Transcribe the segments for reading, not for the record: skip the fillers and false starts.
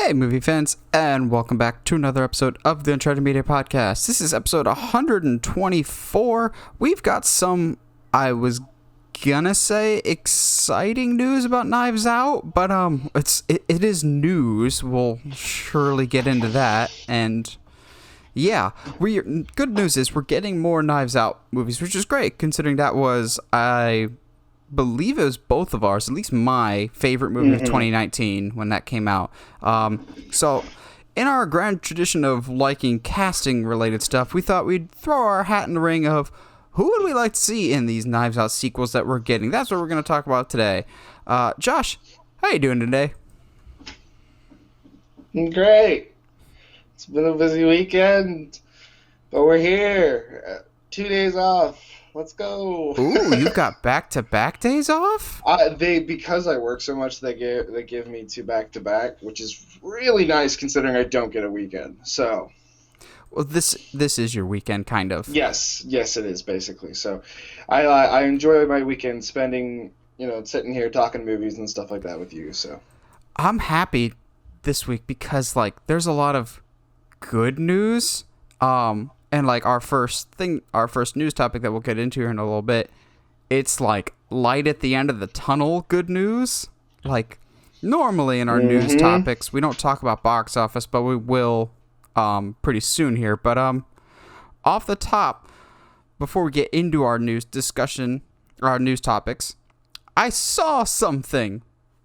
Hey, movie fans, and welcome back to another episode of the Uncharted Media Podcast. This is episode 124. We've got some, I was gonna say, exciting news about Knives Out, but it is news. We'll surely get into that, and yeah, good news is we're getting more Knives Out movies, which is great, considering that was, I believe it was both of ours, at least my favorite movie of 2019 when that came out. So in our grand tradition of liking casting related stuff, we thought we'd throw our hat in the ring of who would we like to see in these Knives Out sequels that we're getting. That's what we're going to talk about today. Josh, how you doing today? Great. It's been a busy weekend, but we're here. 2 days off. Let's go. Ooh, you've got back-to-back days off? Because I work so much, they give me 2 back-to-back, which is really nice considering I don't get a weekend. So, well, this is your weekend, kind of. yes, it is basically. So, I enjoy my weekend spending, sitting here talking movies and stuff like that with you. So, I'm happy this week because there's a lot of good news. And our first news topic that we'll get into here in a little bit, it's light at the end of the tunnel good news. Normally in our news topics, we don't talk about box office, but we will pretty soon here. But off the top, before we get into our news discussion, or our news topics, I saw something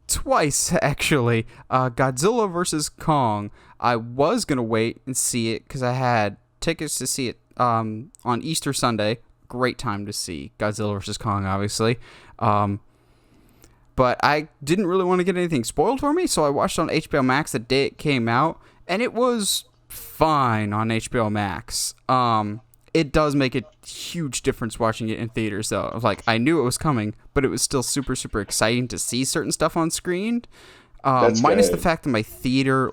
twice, actually. Godzilla vs. Kong. I was going to wait and see it because I had tickets to see it on Easter Sunday. Great time to see Godzilla vs. Kong, obviously. But I didn't really want to get anything spoiled for me, so I watched it on HBO Max the day it came out, and it was fine on HBO Max. It does make a huge difference watching it in theaters, though. I knew it was coming, but it was still super, super exciting to see certain stuff on screen. Minus the fact that my theater,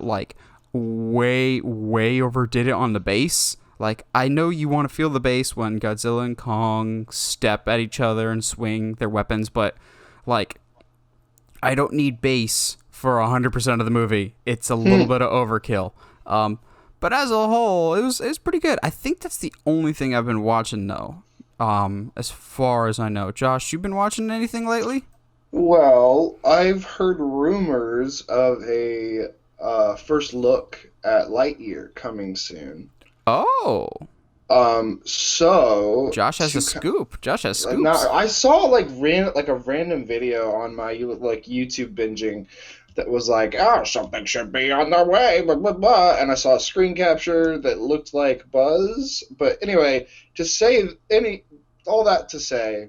way overdid it on the bass. I know you want to feel the bass when Godzilla and Kong step at each other and swing their weapons, but I don't need bass for 100% of the movie. It's a little bit of overkill. But as a whole, it was pretty good. I think that's the only thing I've been watching, though, as far as I know. Josh, you been watching anything lately? Well, I've heard rumors of a first look at Lightyear coming soon. Oh. So Josh has a scoop. Josh has scoops. I saw a random video on my YouTube binging that was something should be on the way, blah blah blah, and I saw a screen capture that looked like Buzz. But anyway, all that to say,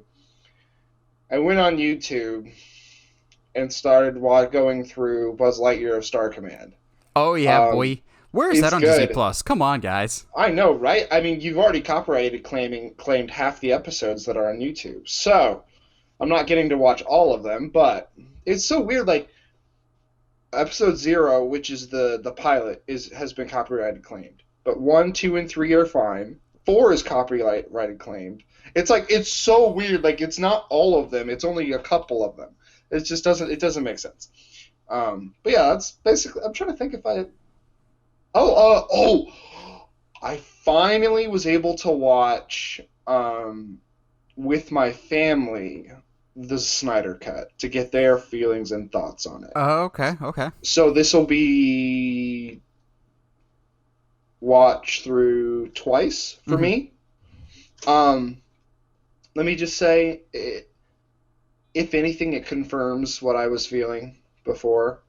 I went on YouTube and started going through Buzz Lightyear of Star Command. Oh yeah, boy. Where is that on Disney Plus? Come on, guys. I know, right? I mean, you've already claimed half the episodes that are on YouTube. So, I'm not getting to watch all of them, but it's so weird. Episode 0, which is the pilot, has been copyrighted claimed. But 1, 2, and 3 are fine. 4 is copyrighted claimed. It's so weird. It's not all of them. It's only a couple of them. It just doesn't make sense. But yeah, that's basically. I'm trying to think if I. I finally was able to watch with my family the Snyder Cut to get their feelings and thoughts on it. Oh, okay. So this will be watched through twice for me. Let me just say, if anything, it confirms what I was feeling before.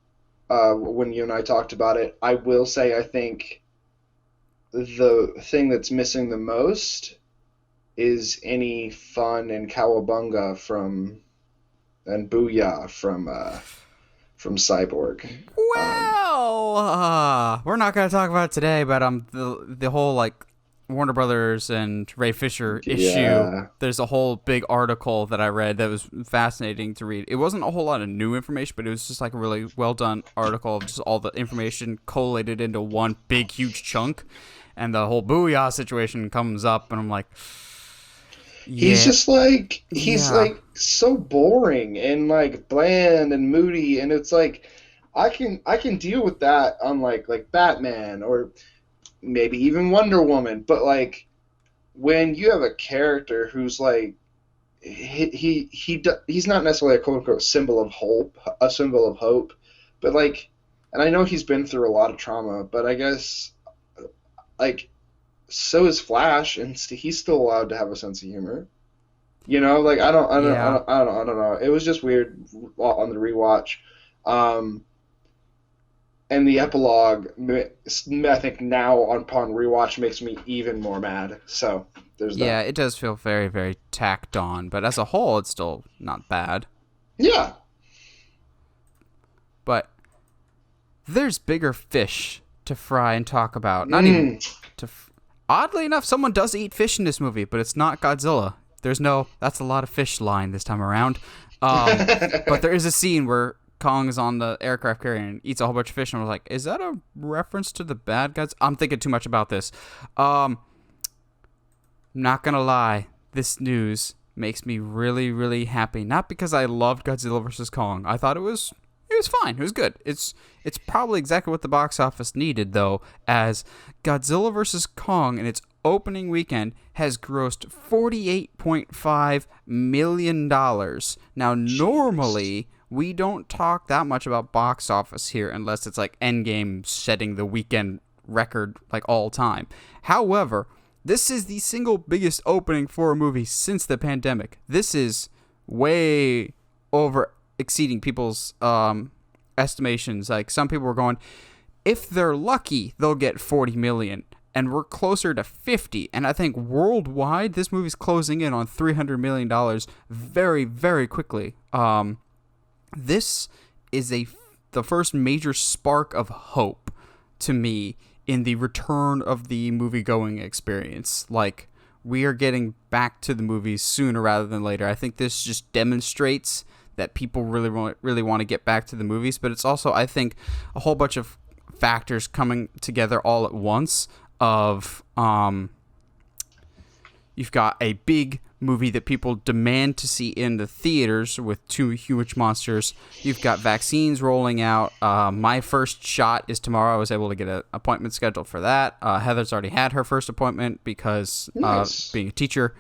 When you and I talked about it, I will say I think the thing that's missing the most is any fun and cowabunga and booyah from Cyborg. Well, we're not going to talk about it today, but the whole Warner Brothers and Ray Fisher issue, there's a whole big article that I read that was fascinating to read. It wasn't a whole lot of new information, but it was just a really well done article of just all the information collated into one big huge chunk, and the whole Booyah situation comes up, and I'm like, yeah. He's just he's so boring and bland and moody, and it's I can deal with that on like Batman or maybe even Wonder Woman, but like when you have a character who's like he's not necessarily a quote unquote symbol of hope, a symbol of hope, but like, and I know he's been through a lot of trauma, but I guess like so is Flash, and he's still allowed to have a sense of humor. Like Yeah. I don't know. It was just weird on the rewatch. Um, and the epilogue, I think now upon rewatch makes me even more mad. So there's Yeah, that. it does feel very, very tacked on, but as a whole, it's still not bad. Yeah. But there's bigger fish to fry and talk about. Not even Mm. to. Oddly enough, someone does eat fish in this movie, but it's not Godzilla. There's no "that's a lot of fish" line this time around. But there is a scene where Kong is on the aircraft carrier and eats a whole bunch of fish, and I was like, "Is that a reference to the bad guys?" I'm thinking too much about this. Not gonna lie, this news makes me really, really happy. Not because I loved Godzilla vs. Kong. I thought it was fine. It was good. It's probably exactly what the box office needed, though, as Godzilla vs. Kong in its opening weekend has grossed $48.5 million. Now, normally, we don't talk that much about box office here unless it's like Endgame setting the weekend record like all time. However, this is the single biggest opening for a movie since the pandemic. This is way over exceeding people's estimations. Like some people were going, if they're lucky, they'll get 40 million, and we're closer to 50. And I think worldwide, this movie's closing in on $300 million very, very quickly. This is the first major spark of hope to me in the return of the movie-going experience. Like, we are getting back to the movies sooner rather than later. I think this just demonstrates that people really want to get back to the movies, but it's also, I think, a whole bunch of factors coming together all at once of you've got a big movie that people demand to see in the theaters with two huge monsters. You've got vaccines rolling out. My first shot is tomorrow. I was able to get an appointment scheduled for that. Heather's already had her first appointment because Nice. being a teacher.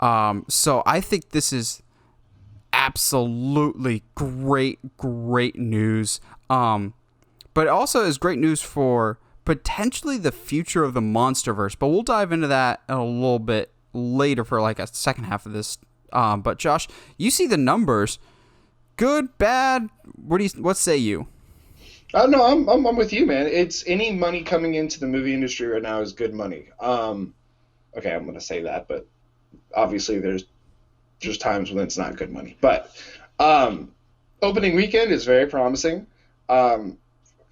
So I think this is absolutely great news. But it also is great news for potentially the future of the Monsterverse. But we'll dive into that in a little bit later for like a second half of this. But Josh, you see the numbers. Good, bad? What say you? No, I'm with you, man. It's any money coming into the movie industry right now is good money. Okay, I'm gonna say that, but obviously there's times when it's not good money. But opening weekend is very promising.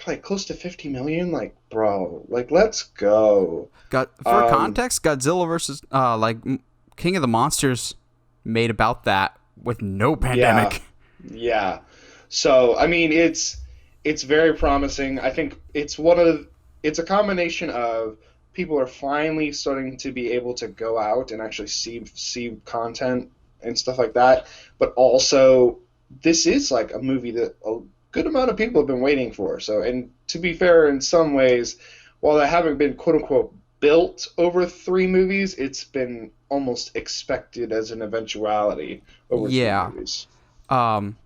Like close to 50 million. Like, bro, like let's go. For context, Godzilla versus King of the Monsters made about that with no Yeah, pandemic. yeah. So I mean, it's very promising. I think it's a combination of people are finally starting to be able to go out and actually see content and stuff like that. But also, this is like a movie that a good amount of people have been waiting for. So, and to be fair, in some ways, while they haven't been quote unquote built over three movies, it's been almost expected as an eventuality over three Yeah. movies. Um,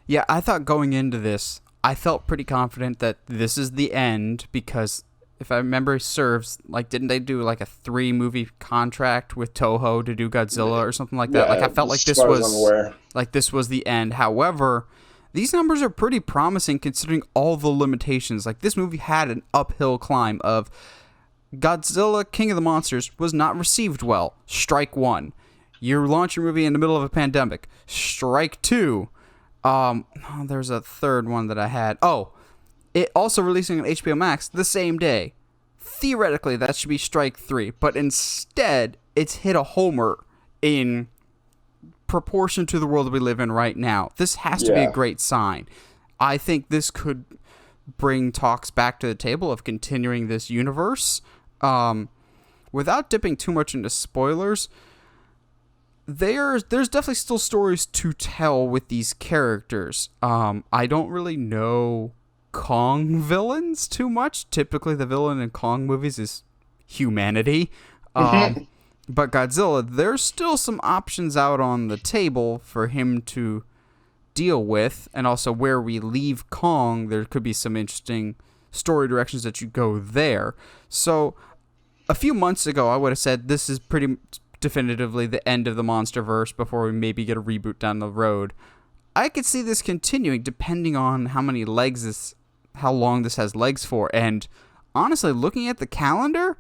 yeah, I thought going into this, I felt pretty confident that this is the end because if I remember serves, like didn't they do like a 3-movie contract with Toho to do Godzilla or something like that? Like Yeah, I felt like as far as I'm aware. this was the end. However, these numbers are pretty promising considering all the limitations. Like this movie had an uphill climb of Godzilla King of the Monsters was not received well. Strike one. You launch your movie in the middle of a pandemic. Strike two. There's a third one that I had. Oh, it also releasing on HBO Max the same day. Theoretically, that should be strike three, but instead, it's hit a homer in proportion to the world we live in right now. This has to be a Yeah. great sign. I think this could bring talks back to the table of continuing this universe. Without dipping too much into spoilers, there's definitely still stories to tell with these characters. I don't really know Kong villains too much. Typically, the villain in Kong movies is humanity. But Godzilla, there's still some options out on the table for him to deal with, and also where we leave Kong, there could be some interesting story directions that you go there. So, a few months ago, I would have said this is pretty definitively the end of the MonsterVerse before we maybe get a reboot down the road. I could see this continuing depending on how long this has legs for, and honestly, looking at the calendar,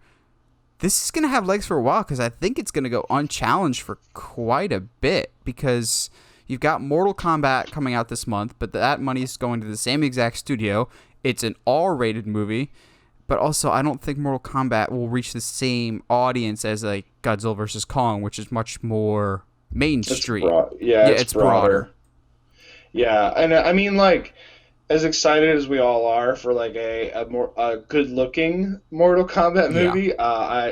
this is going to have legs for a while because I think it's going to go unchallenged for quite a bit because you've got Mortal Kombat coming out this month, but that money is going to the same exact studio. It's an R-rated movie, but also I don't think Mortal Kombat will reach the same audience as like Godzilla vs. Kong, which is much more mainstream. It's broader. Yeah, and I mean, like, as excited as we all are for like a good-looking Mortal Kombat movie,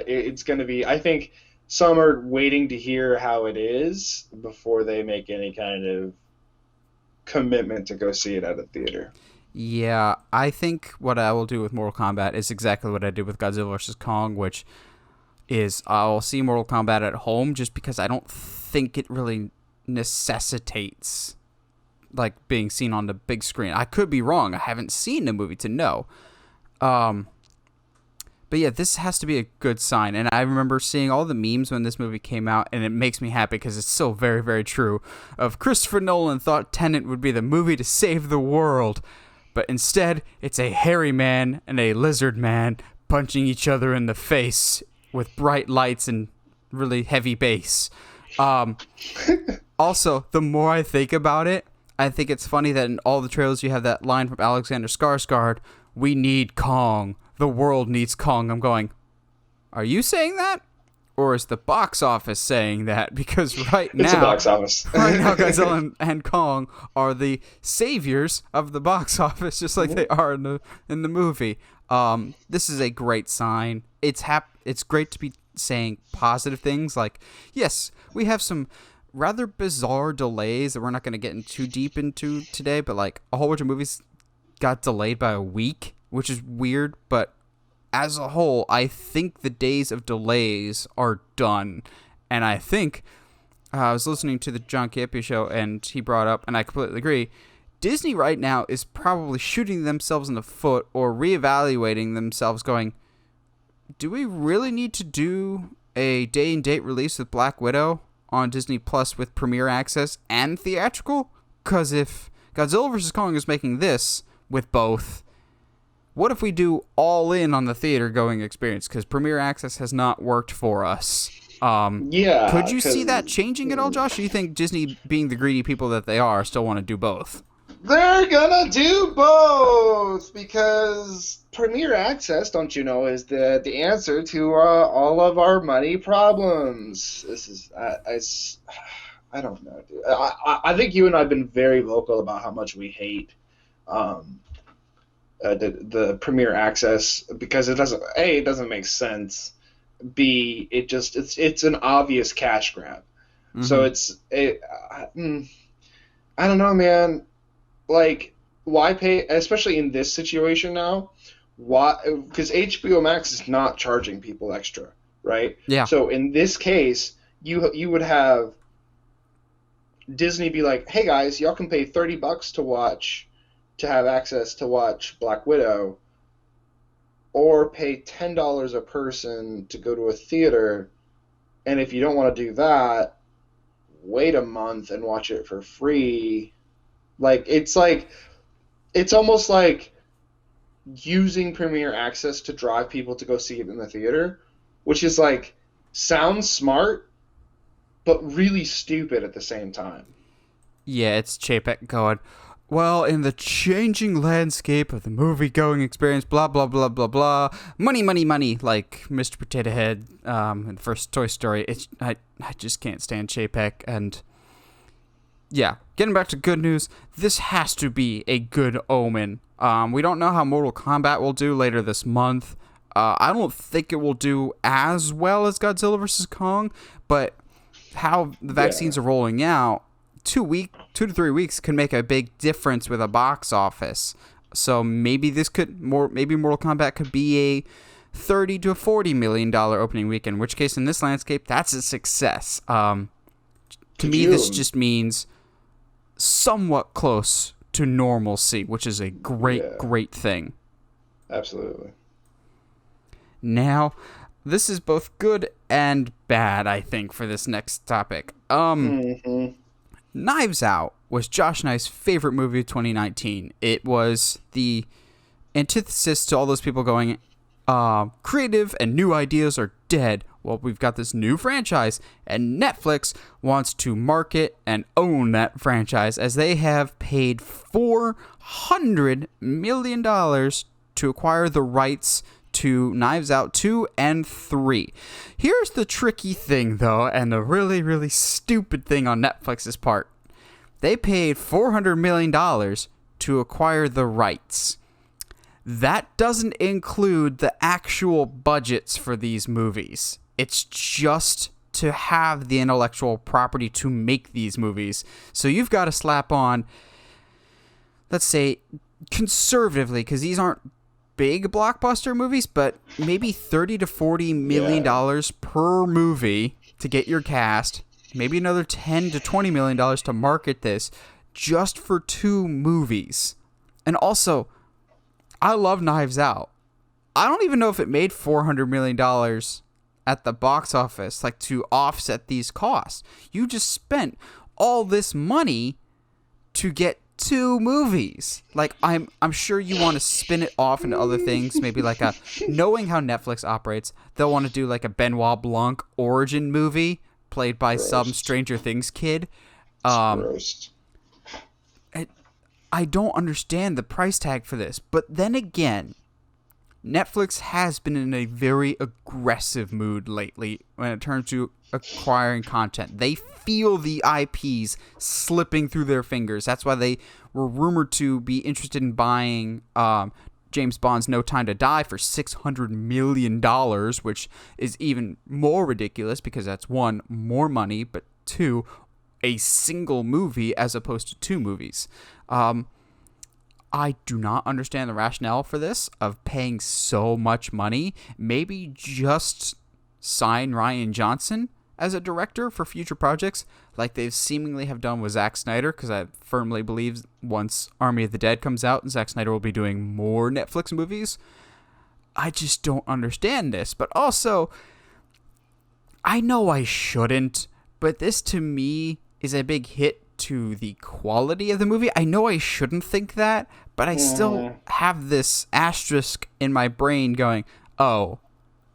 it's going to be. I think some are waiting to hear how it is before they make any kind of commitment to go see it at a theater. Yeah, I think what I will do with Mortal Kombat is exactly what I did with Godzilla vs. Kong, which is I'll see Mortal Kombat at home just because I don't think it really necessitates like being seen on the big screen. I could be wrong. I haven't seen the movie to know. But yeah, this has to be a good sign. And I remember seeing all the memes when this movie came out, and it makes me happy because it's so very, very true. Of Christopher Nolan thought Tenet would be the movie to save the world, but instead it's a hairy man and a lizard man punching each other in the face with bright lights and really heavy bass. Also, the more I think about it, I think it's funny that in all the trailers you have that line from Alexander Skarsgård, "We need Kong. The world needs Kong." I'm going, are you saying that? Or is the box office saying that? Because right now, it's the box office. Right now, Godzilla and Kong are the saviors of the box office, just like they are in the movie. This is a great sign. It's great to be saying positive things. Like, yes, we have some rather bizarre delays that we're not going to get too deep into today, but like a whole bunch of movies got delayed by a week, which is weird, but as a whole, I think the days of delays are done. And I think I was listening to the John Campea show, and he brought up, and I completely agree, Disney right now is probably shooting themselves in the foot or reevaluating themselves going, do we really need to do a day and date release with Black Widow on Disney Plus with premiere access and theatrical? Because if Godzilla vs. Kong is making this with both, what if we do all in on the theater going experience? Because premiere access has not worked for us. Could you see that changing at all, Josh? Or do you think Disney, being the greedy people that they are, still want to do both? They're gonna do both because premiere access, don't you know, is the answer to all of our money problems. This is I don't know, dude. I think you and I have been very vocal about how much we hate the premiere access because it doesn't make sense. B, it's an obvious cash grab. Mm-hmm. So I don't know, man. Like, why pay, especially in this situation now? Why? Because HBO Max is not charging people extra, right? Yeah. So in this case, you would have Disney be like, "Hey guys, y'all can pay $30 to have access to watch Black Widow, or pay $10 a person to go to a theater, and if you don't want to do that, wait a month and watch it for free." It's almost like using premiere access to drive people to go see it in the theater, which is like sounds smart, but really stupid at the same time. Yeah, it's Chapek going, well, in the changing landscape of the movie-going experience, blah, blah, blah, blah, blah, money, money, money, like Mr. Potato Head in the first Toy Story. I just can't stand Chapek, and yeah, getting back to good news, this has to be a good omen. We don't know how Mortal Kombat will do later this month. I don't think it will do as well as Godzilla vs. Kong, but how the vaccines are rolling out, 2 to 3 weeks can make a big difference with a box office. So maybe maybe Mortal Kombat could be a $30 to $40 million opening weekend, in which case in this landscape, that's a success. To me, this just means somewhat close to normalcy, which is a great thing. Absolutely. Now, this is both good and bad, I think, for this next topic. Knives Out was Josh and I's favorite movie of 2019. It was the antithesis to all those people going, creative and new ideas are dead. Well, we've got this new franchise, and Netflix wants to market and own that franchise as they have paid $400 million to acquire the rights to Knives Out 2 and 3. Here's the tricky thing, though, and the really, really stupid thing on Netflix's part. They paid $400 million to acquire the rights. That doesn't include the actual budgets for these movies. It's just to have the intellectual property to make these movies. So you've got to slap on, let's say, conservatively, because these aren't big blockbuster movies, but maybe $30 to $40 million per movie to get your cast. Maybe another $10 to $20 million to market this just for 2 movies. And also, I love Knives Out. I don't even know if it made $400 million at the box office, like, to offset these costs. You just spent all this money to get 2 movies. Like, I'm sure you want to spin it off into other things, maybe like knowing how Netflix operates, they'll want to do like a Benoit Blanc origin movie played by some Stranger Things kid. I don't understand the price tag for this, but then again, Netflix has been in a very aggressive mood lately when it comes to acquiring content. They feel the IPs slipping through their fingers. That's why they were rumored to be interested in buying James Bond's No Time to Die for $600 million, which is even more ridiculous because that's 1, more money, but 2, a single movie as opposed to 2 movies. I do not understand the rationale for this, of paying so much money. Maybe just sign Rian Johnson as a director for future projects, like they seemingly have done with Zack Snyder, because I firmly believe once Army of the Dead comes out, Zack Snyder will be doing more Netflix movies. I just don't understand this. But also, I know I shouldn't, but this to me is a big hit to the quality of the movie. I know I shouldn't think that, but I still have this asterisk in my brain going, oh,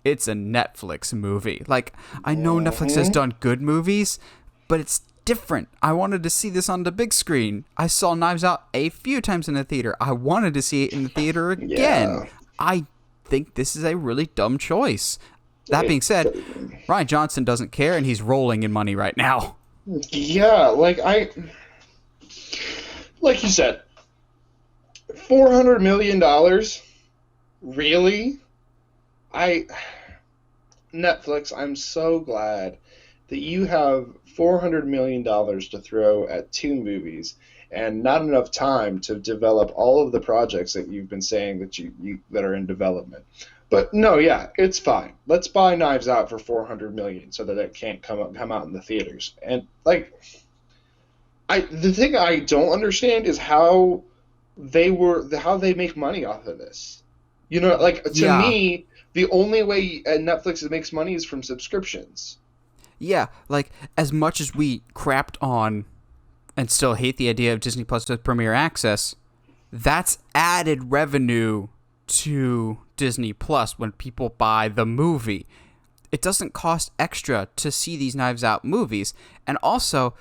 it's a Netflix movie. Like, I know Netflix has done good movies, but it's different. I wanted to see this on the big screen. I saw Knives Out a few times in the theater. I wanted to see it in the theater again. Yeah. I think this is a really dumb choice. That being said, Rian Johnson doesn't care, and he's rolling in money right now. Yeah, like you said, $400 million? Really? Netflix, I'm so glad that you have $400 million to throw at 2 movies and not enough time to develop all of the projects that you've been saying that you that are in development. But no, yeah, it's fine. Let's buy Knives Out for $400 million so that it can't come out in the theaters. And like, the thing I don't understand is how they make money off of this. You know, like, to me, the only way Netflix makes money is from subscriptions. Yeah, like, as much as we crapped on and still hate the idea of Disney Plus with Premier Access, that's added revenue to Disney Plus when people buy the movie. It doesn't cost extra to see these Knives Out movies. And also,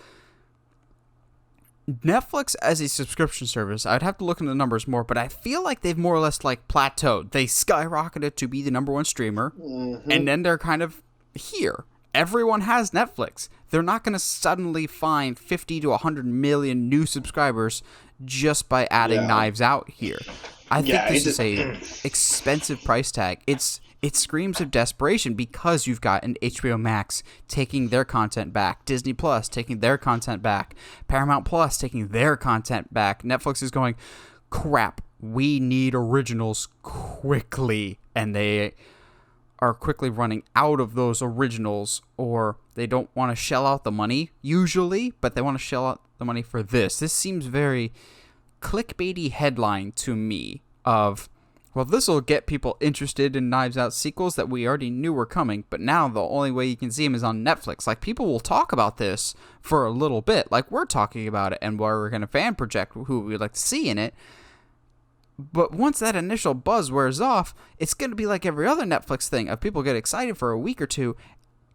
Netflix as a subscription service, I'd have to look into the numbers more, but I feel like they've more or less like plateaued. They skyrocketed to be the number 1 streamer, and then they're kind of here. Everyone has Netflix. They're not going to suddenly find 50 to 100 million new subscribers just by adding Knives Out here. I think this is a expensive price tag. It's it screams of desperation because you've got an HBO Max taking their content back, Disney Plus taking their content back, Paramount Plus taking their content back. Netflix is going, crap, we need originals quickly, and they are quickly running out of those originals, or they don't want to shell out the money usually, but they want to shell out the money for this. This seems very clickbaity headline to me of, well, this will get people interested in Knives Out sequels that we already knew were coming, but now the only way you can see them is on Netflix. Like, people will talk about this for a little bit, like we're talking about it, and we're going to fan project who we'd like to see in it. But once that initial buzz wears off, it's going to be like every other Netflix thing of people get excited for a week or two,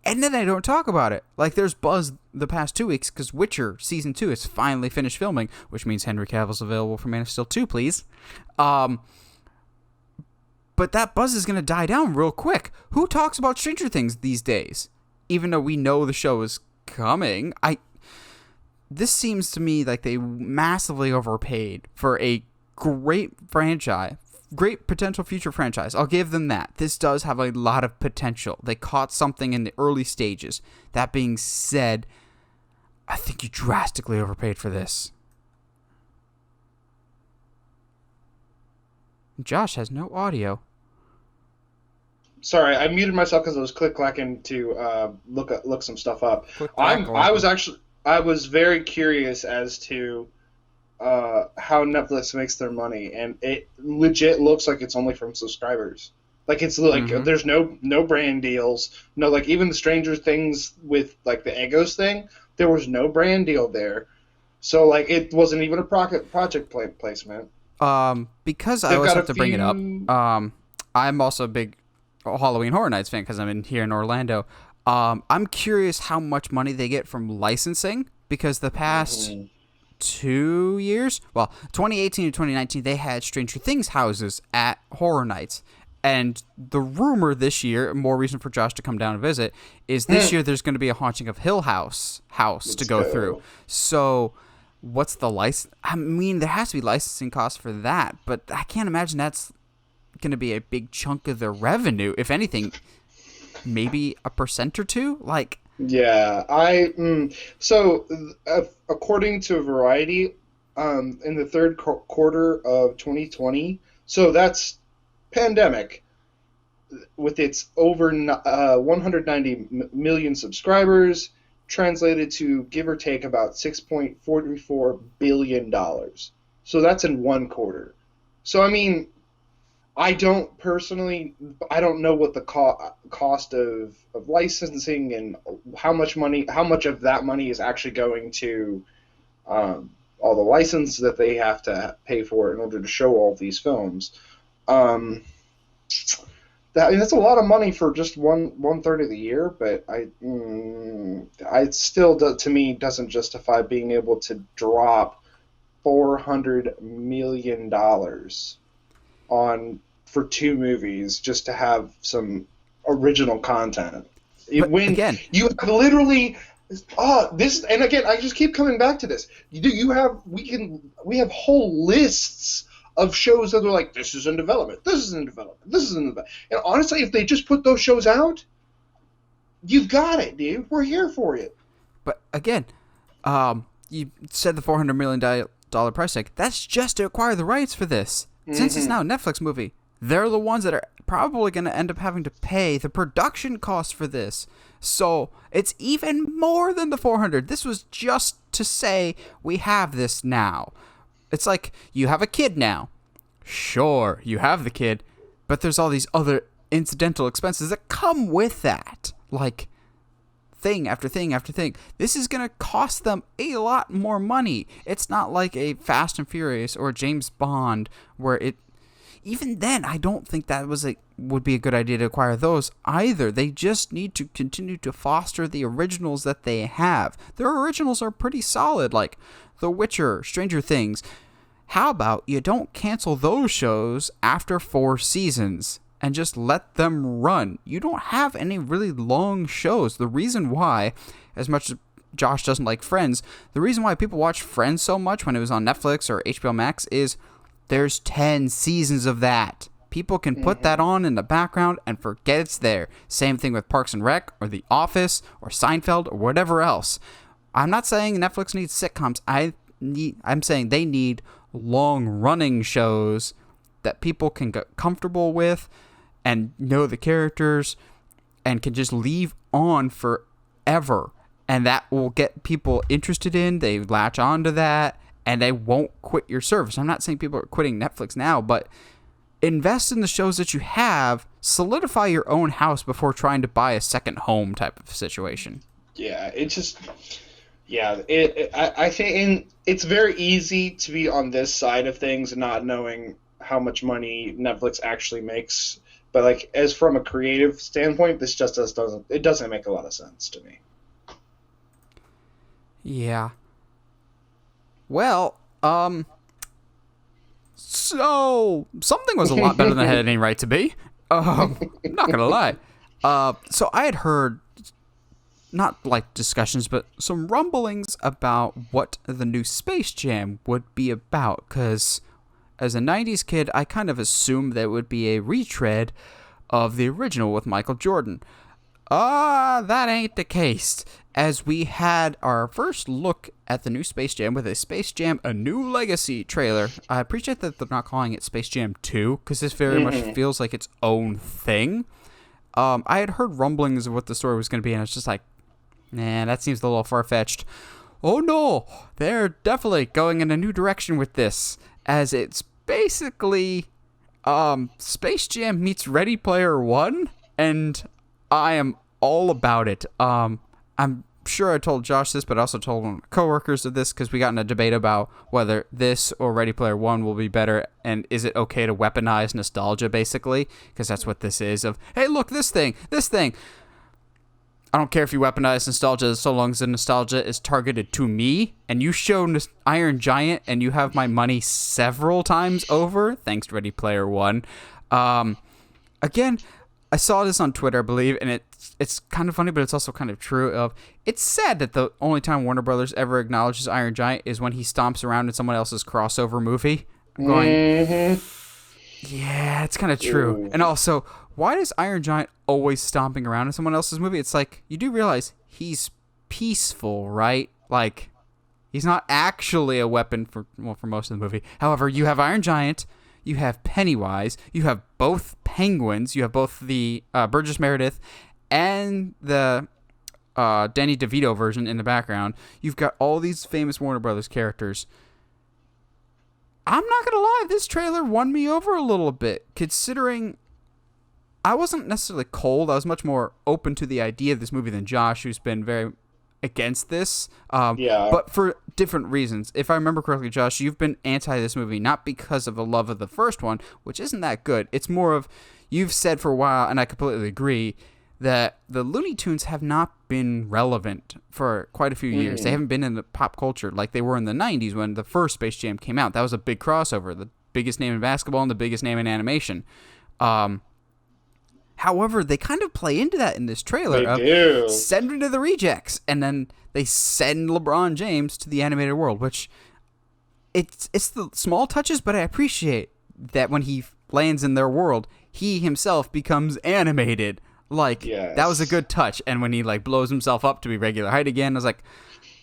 and then they don't talk about it. Like, there's buzz the past 2 weeks because Witcher Season 2 is finally finished filming, which means Henry Cavill's available for Man of Steel 2, please. But that buzz is going to die down real quick. Who talks about Stranger Things these days? Even though we know the show is coming, this seems to me like they massively overpaid for a great franchise, great potential future franchise. I'll give them that. This does have a lot of potential. They caught something in the early stages. That being said, I think you drastically overpaid for this. Josh has no audio. Sorry, I muted myself because I was click-clacking to look some stuff up. I was very curious as to how Netflix makes their money, and it legit looks like it's only from subscribers. Like, it's like there's no brand deals, no, like even the Stranger Things with like the Egos thing, there was no brand deal there, so like it wasn't even a project placement. Because I always have to bring it up. I'm also a big Halloween Horror Nights fan because I'm here in Orlando. I'm curious how much money they get from licensing, because the past 2 years, well, 2018 to 2019, they had Stranger Things houses at Horror Nights. And the rumor this year, more reason for Josh to come down and visit, is this year there's going to be a Haunting of Hill House to go through. So what's the license? I mean, there has to be licensing costs for that, but I can't imagine that's going to be a big chunk of their revenue. If anything, maybe a % or 2. Like, yeah, so according to Variety, in the third quarter of 2020, so that's pandemic, with its over 190 million subscribers, translated to give or take about $6.44 billion. So that's in one quarter. So, I mean, I don't know what the cost of licensing and how much of that money is actually going to all the license that they have to pay for in order to show all of these films. That's a lot of money for just one third of the year, but it still to me doesn't justify being able to drop $400 million for 2 movies just to have some original content. When again, you have literally this, and again, I just keep coming back to this. We have whole lists of shows that are like, this is in development, this is in development, this is in development. And honestly, if they just put those shows out, you've got it, dude. We're here for it. But again, you said the $400 million price tag. That's just to acquire the rights for this. Since it's now a Netflix movie, they're the ones that are probably going to end up having to pay the production costs for this. So it's even more than the 400. This was just to say we have this now. It's like you have a kid now. Sure, you have the kid, but there's all these other incidental expenses that come with that. Like thing after thing after thing. This is going to cost them a lot more money. It's not like a Fast and Furious or James Bond where it... Even then, I don't think that would be a good idea to acquire those either. They just need to continue to foster the originals that they have. Their originals are pretty solid, like The Witcher, Stranger Things. How about you don't cancel those shows after 4 seasons and just let them run? You don't have any really long shows. The reason why, as much as Josh doesn't like Friends, the reason why people watch Friends so much when it was on Netflix or HBO Max is there's 10 seasons of that. People can put that on in the background and forget it's there. Same thing with Parks and Rec or The Office or Seinfeld or whatever else. I'm not saying Netflix needs sitcoms. I'm saying they need long-running shows that people can get comfortable with and know the characters and can just leave on forever. And that will get people interested in. They latch on to that, and they won't quit your service. I'm not saying people are quitting Netflix now, but invest in the shows that you have. Solidify your own house before trying to buy a second home type of situation. Yeah, it's just... Yeah, I think it's very easy to be on this side of things and not knowing how much money Netflix actually makes. But like, as from a creative standpoint, this just doesn't make a lot of sense to me. Yeah. Well, so something was a lot better than it had any right to be. Not gonna lie. So I had heard, not like discussions, but some rumblings about what the new Space Jam would be about. Because as a 90s kid, I kind of assumed that it would be a retread of the original with Michael Jordan. That ain't the case. As we had our first look at the new Space Jam with a Space Jam A New Legacy trailer. I appreciate that they're not calling it Space Jam 2, because this very much feels like its own thing. I had heard rumblings of what the story was going to be, and I was just like, nah, that seems a little far-fetched. Oh no, they're definitely going in a new direction with this, as it's basically Space Jam meets Ready Player One, and I am all about it. I'm sure I told Josh this, but I also told one of my coworkers of this, because we got in a debate about whether this or Ready Player One will be better, and is it okay to weaponize nostalgia, basically, because that's what this is, of, hey, look, this thing. I don't care if you weaponize nostalgia, so long as the nostalgia is targeted to me, and you show Iron Giant, and you have my money several times over, thanks to Ready Player One. Again, I saw this on Twitter, I believe, and it's kind of funny, but it's also kind of true. It's sad that the only time Warner Brothers ever acknowledges Iron Giant is when he stomps around in someone else's crossover movie. I'm going, yeah, it's kind of true. And also, why does Iron Giant always stomping around in someone else's movie? It's like, you do realize he's peaceful, right? Like, he's not actually a weapon for most of the movie. However, you have Iron Giant, you have Pennywise, you have both Penguins, you have both the Burgess Meredith and the Danny DeVito version in the background. You've got all these famous Warner Brothers characters. I'm not going to lie, this trailer won me over a little bit, considering I wasn't necessarily cold. I was much more open to the idea of this movie than Josh, who's been very against this. But for different reasons. If I remember correctly, Josh, you've been anti this movie, not because of the love of the first one, which isn't that good. It's more of, you've said for a while, and I completely agree, that the Looney Tunes have not been relevant for quite a few years. They haven't been in the pop culture like they were in the 90s when the first Space Jam came out. That was a big crossover, the biggest name in basketball and the biggest name in animation. However, they kind of play into that in this trailer. They do. Send him to the rejects, and then they send LeBron James to the animated world, which it's the small touches, but I appreciate that when he lands in their world, he himself becomes animated. Like, yes. That was a good touch. And when he like blows himself up to be regular height again, I was like,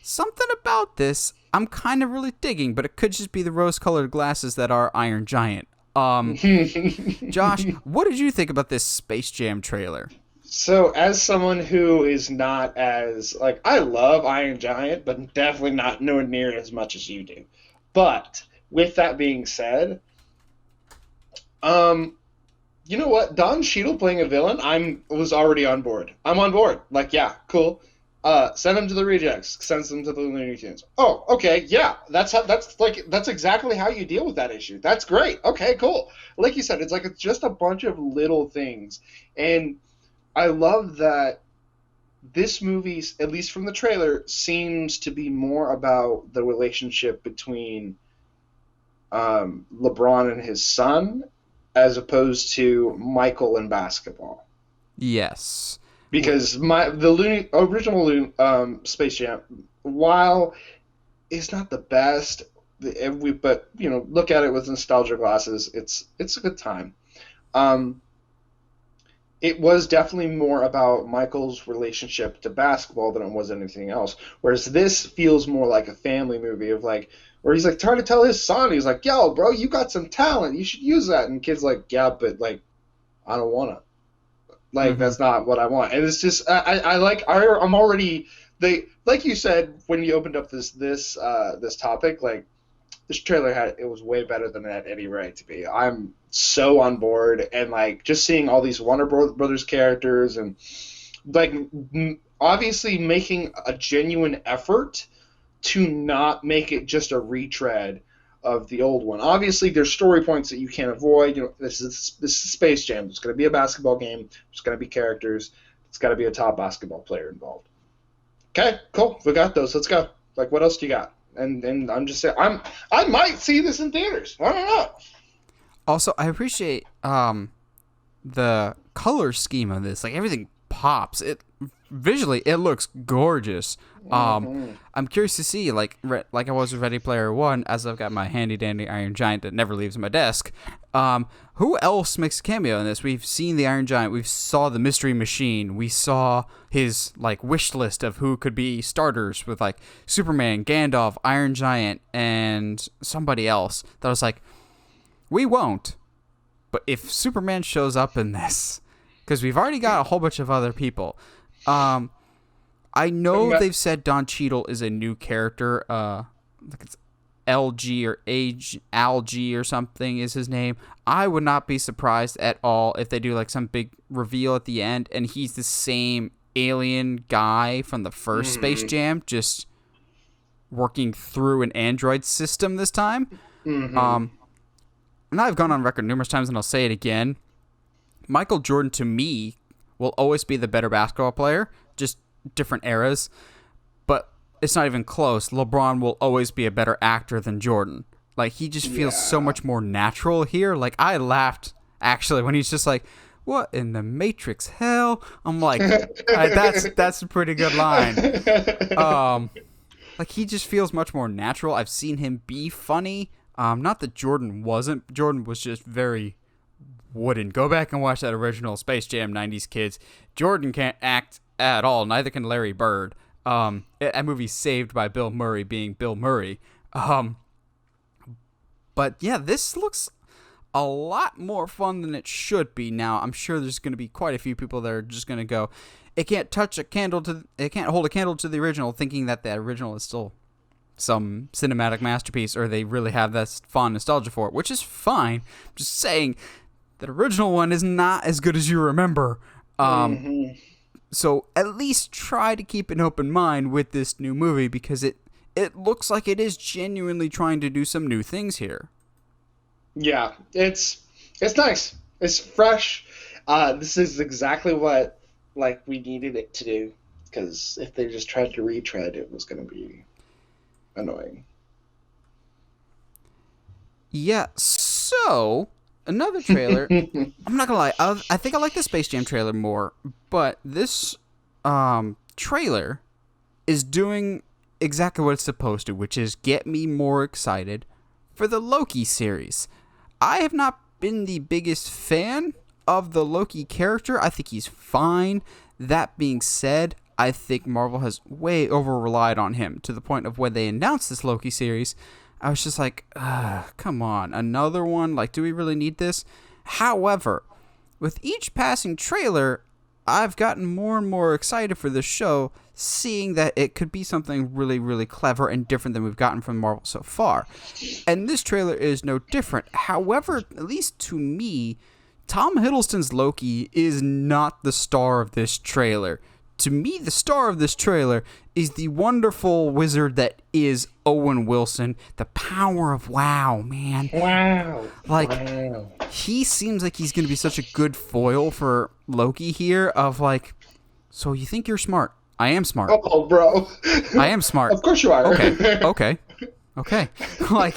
something about this I'm kind of really digging, but it could just be the rose-colored glasses that are Iron Giant. Josh, what did you think about this Space Jam trailer? So, as someone who is not as, like, I love Iron Giant, but definitely not nowhere near as much as you do. But, with that being said, you know what? Don Cheadle playing a villain, was already on board. I'm on board. Like, yeah, cool. Send them to the rejects. Send them to the Looney Tunes. Oh, okay, yeah. That's exactly how you deal with that issue. That's great. Okay, cool. Like you said, it's just a bunch of little things. And I love that this movie, at least from the trailer, seems to be more about the relationship between LeBron and his son, as opposed to Michael and basketball. Yes. Because the original Space Jam, while it's not the best, but look at it with nostalgia glasses, it's a good time. Um, it was definitely more about Michael's relationship to basketball than it was anything else. Whereas this feels more like a family movie of like where he's like trying to tell his son, he's like, "Yo, bro, you got some talent. You should use that." And kid's like, "Yeah, but like I don't wanna. Like Mm-hmm. that's not what I want." And it's just I'm already they like you said when you opened up this topic like this trailer had it was way better than it had any right to be. I'm so on board, and like just seeing all these Brothers characters, and like obviously making a genuine effort to not make it just a retread of the old one. Obviously, there's story points that you can't avoid. You know, this is Space Jam. It's going to be a basketball game. There's going to be characters. It's got to be a top basketball player involved. Okay, cool. We got those. Let's go. Like, what else do you got? And I'm just saying, I might see this in theaters. I don't know. Also, I appreciate the color scheme of this. Like everything pops. It visually it looks gorgeous. I'm curious to see like I was with Ready Player One, as I've got my handy dandy Iron Giant that never leaves my desk. Who else makes a cameo in this? We've seen the Iron Giant. We saw the Mystery Machine. We saw his like wish list of who could be starters with like Superman, Gandalf, Iron Giant, and somebody else. That was like, we won't. But if Superman shows up in this, because we've already got a whole bunch of other people. I know they've said Don Cheadle is a new character. Like it's LG or Age Algae or something is his name. I would not be surprised at all if they do like some big reveal at the end and he's the same alien guy from the first Space Jam, just working through an android system this time. And I've gone on record numerous times and I'll say it again. Michael Jordan to me will always be the better basketball player, just different eras. But it's not even close. LeBron will always be a better actor than Jordan. Like, he just feels so much more natural here. Like, I laughed, actually, when he's just like, what in the Matrix hell? I'm like, that's a pretty good line. Like, he just feels much more natural. I've seen him be funny. Not that Jordan wasn't. Jordan was just very wooden. Go back and watch that original Space Jam 90s Kids. Jordan can't act at all. Neither can Larry Bird. That movie's saved by Bill Murray being Bill Murray. But yeah, this looks a lot more fun than it should be. Now, I'm sure there's going to be quite a few people that are just going to go, it can't hold a candle to the original, thinking that the original is still some cinematic masterpiece, or they really have that fond nostalgia for it, which is fine. I'm just saying that original one is not as good as you remember. So at least try to keep an open mind with this new movie, because it looks like it is genuinely trying to do some new things here. Yeah, it's nice. It's fresh. This is exactly what like we needed it to do. Because if they just tried to retread, it was going to be annoying. Yeah. So another trailer. I'm not gonna lie. I think I like the Space Jam trailer more, but this trailer is doing exactly what it's supposed to, which is get me more excited for the Loki series. I have not been the biggest fan of the Loki character. I think he's fine. That being said, I think Marvel has way over-relied on him to the point of when they announced this Loki series, I was just like, come on, another one? Like, do we really need this? However, with each passing trailer, I've gotten more and more excited for this show, seeing that it could be something really, really clever and different than we've gotten from Marvel so far. And this trailer is no different. However, at least to me, Tom Hiddleston's Loki is not the star of this trailer. To me, the star of this trailer is the wonderful wizard that is Owen Wilson. The power of wow, man. Wow. Like, he seems like he's going to be such a good foil for Loki here of like, so you think you're smart. I am smart. Oh, bro. I am smart. Of course you are. Okay. Like,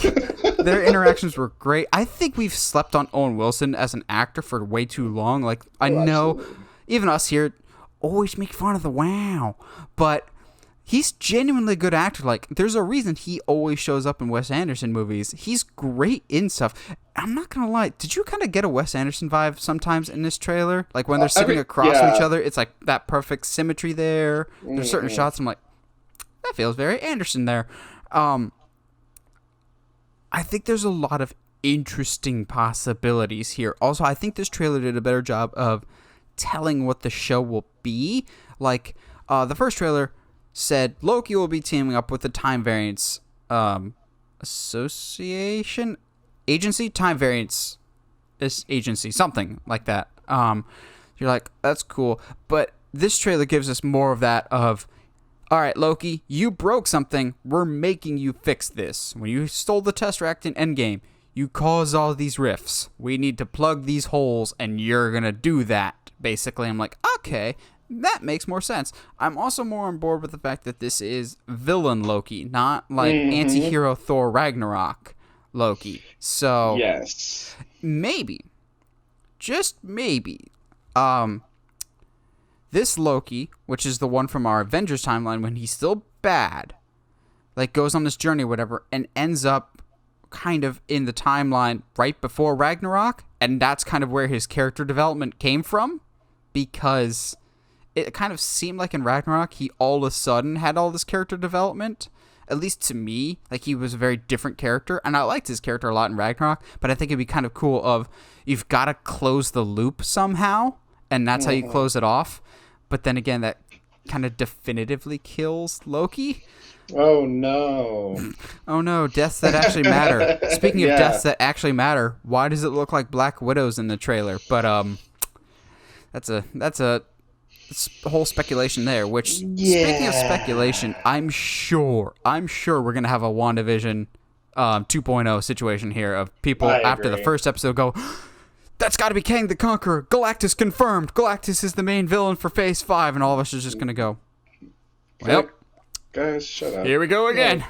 their interactions were great. I think we've slept on Owen Wilson as an actor for way too long. Like, I know, absolutely. even us here always make fun of the wow, but he's genuinely a good actor. Like, there's a reason he always shows up in Wes Anderson movies. He's great in stuff. I'm not gonna lie. Did you kind of get a Wes Anderson vibe sometimes in this trailer? Like when they're sitting across from each other, it's like that perfect symmetry there. There's certain shots I'm like, that feels very Anderson there. I think there's a lot of interesting possibilities here. Also, I think this trailer did a better job of telling what the show will be. Like, the first trailer said Loki will be teaming up with the Time Variance Association? Agency? Time Variance Agency. Something like that. You're like, that's cool. But this trailer gives us more of that of, all right, Loki, you broke something. We're making you fix this. When you stole the Tesseract in Endgame, you caused all these rifts. We need to plug these holes, and you're going to do that. Basically, I'm like, okay, that makes more sense. I'm also more on board with the fact that this is villain Loki, not like anti-hero Thor Ragnarok Loki. So, yes, maybe, just maybe, this Loki, which is the one from our Avengers timeline when he's still bad, like goes on this journey or whatever, and ends up kind of in the timeline right before Ragnarok, and that's kind of where his character development came from, because it kind of seemed like in Ragnarok he all of a sudden had all this character development. At least to me, like he was a very different character, and I liked his character a lot in Ragnarok, but I think it'd be kind of cool of, you've got to close the loop somehow, and that's how you close it off. But then again, that kind of definitively kills Loki. Oh no. Oh no, deaths that actually matter. Speaking of deaths that actually matter, why does it look like Black Widow's in the trailer? But that's a whole speculation there, which speaking of speculation, I'm sure we're going to have a WandaVision 2.0 situation here of people after the first episode go, that's got to be Kang the Conqueror. Galactus confirmed. Galactus is the main villain for Phase 5, and all of us are just going to go, well, guys, shut up. Here we go again.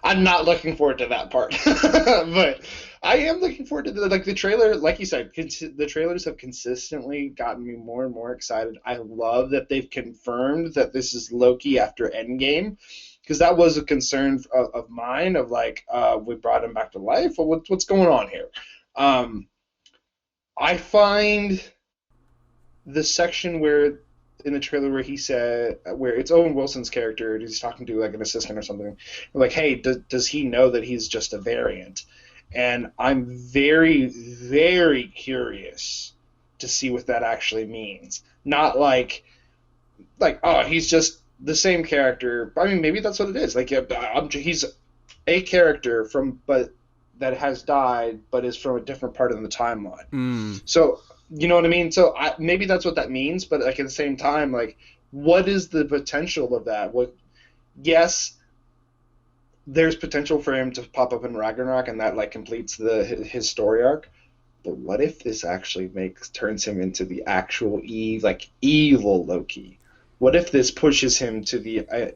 I'm not looking forward to that part. But I am looking forward to the trailer. Like you said, the trailers have consistently gotten me more and more excited. I love that they've confirmed that this is Loki after Endgame, because that was a concern of mine of like, we brought him back to life. Well, what's going on here? I find the section where in the trailer where he said, where it's Owen Wilson's character, he's talking to like an assistant or something, like, hey, does he know that he's just a variant? And I'm very, very curious to see what that actually means. Not like, oh, he's just the same character. I mean, maybe that's what it is. Like, he's a character but that has died, but is from a different part of the timeline. So, you know what I mean? So maybe that's what that means. But like at the same time, like, what is the potential of that? Yes, there's potential for him to pop up in Ragnarok, and that like completes his story arc. But what if this actually turns him into the actual evil Loki? What if this pushes him to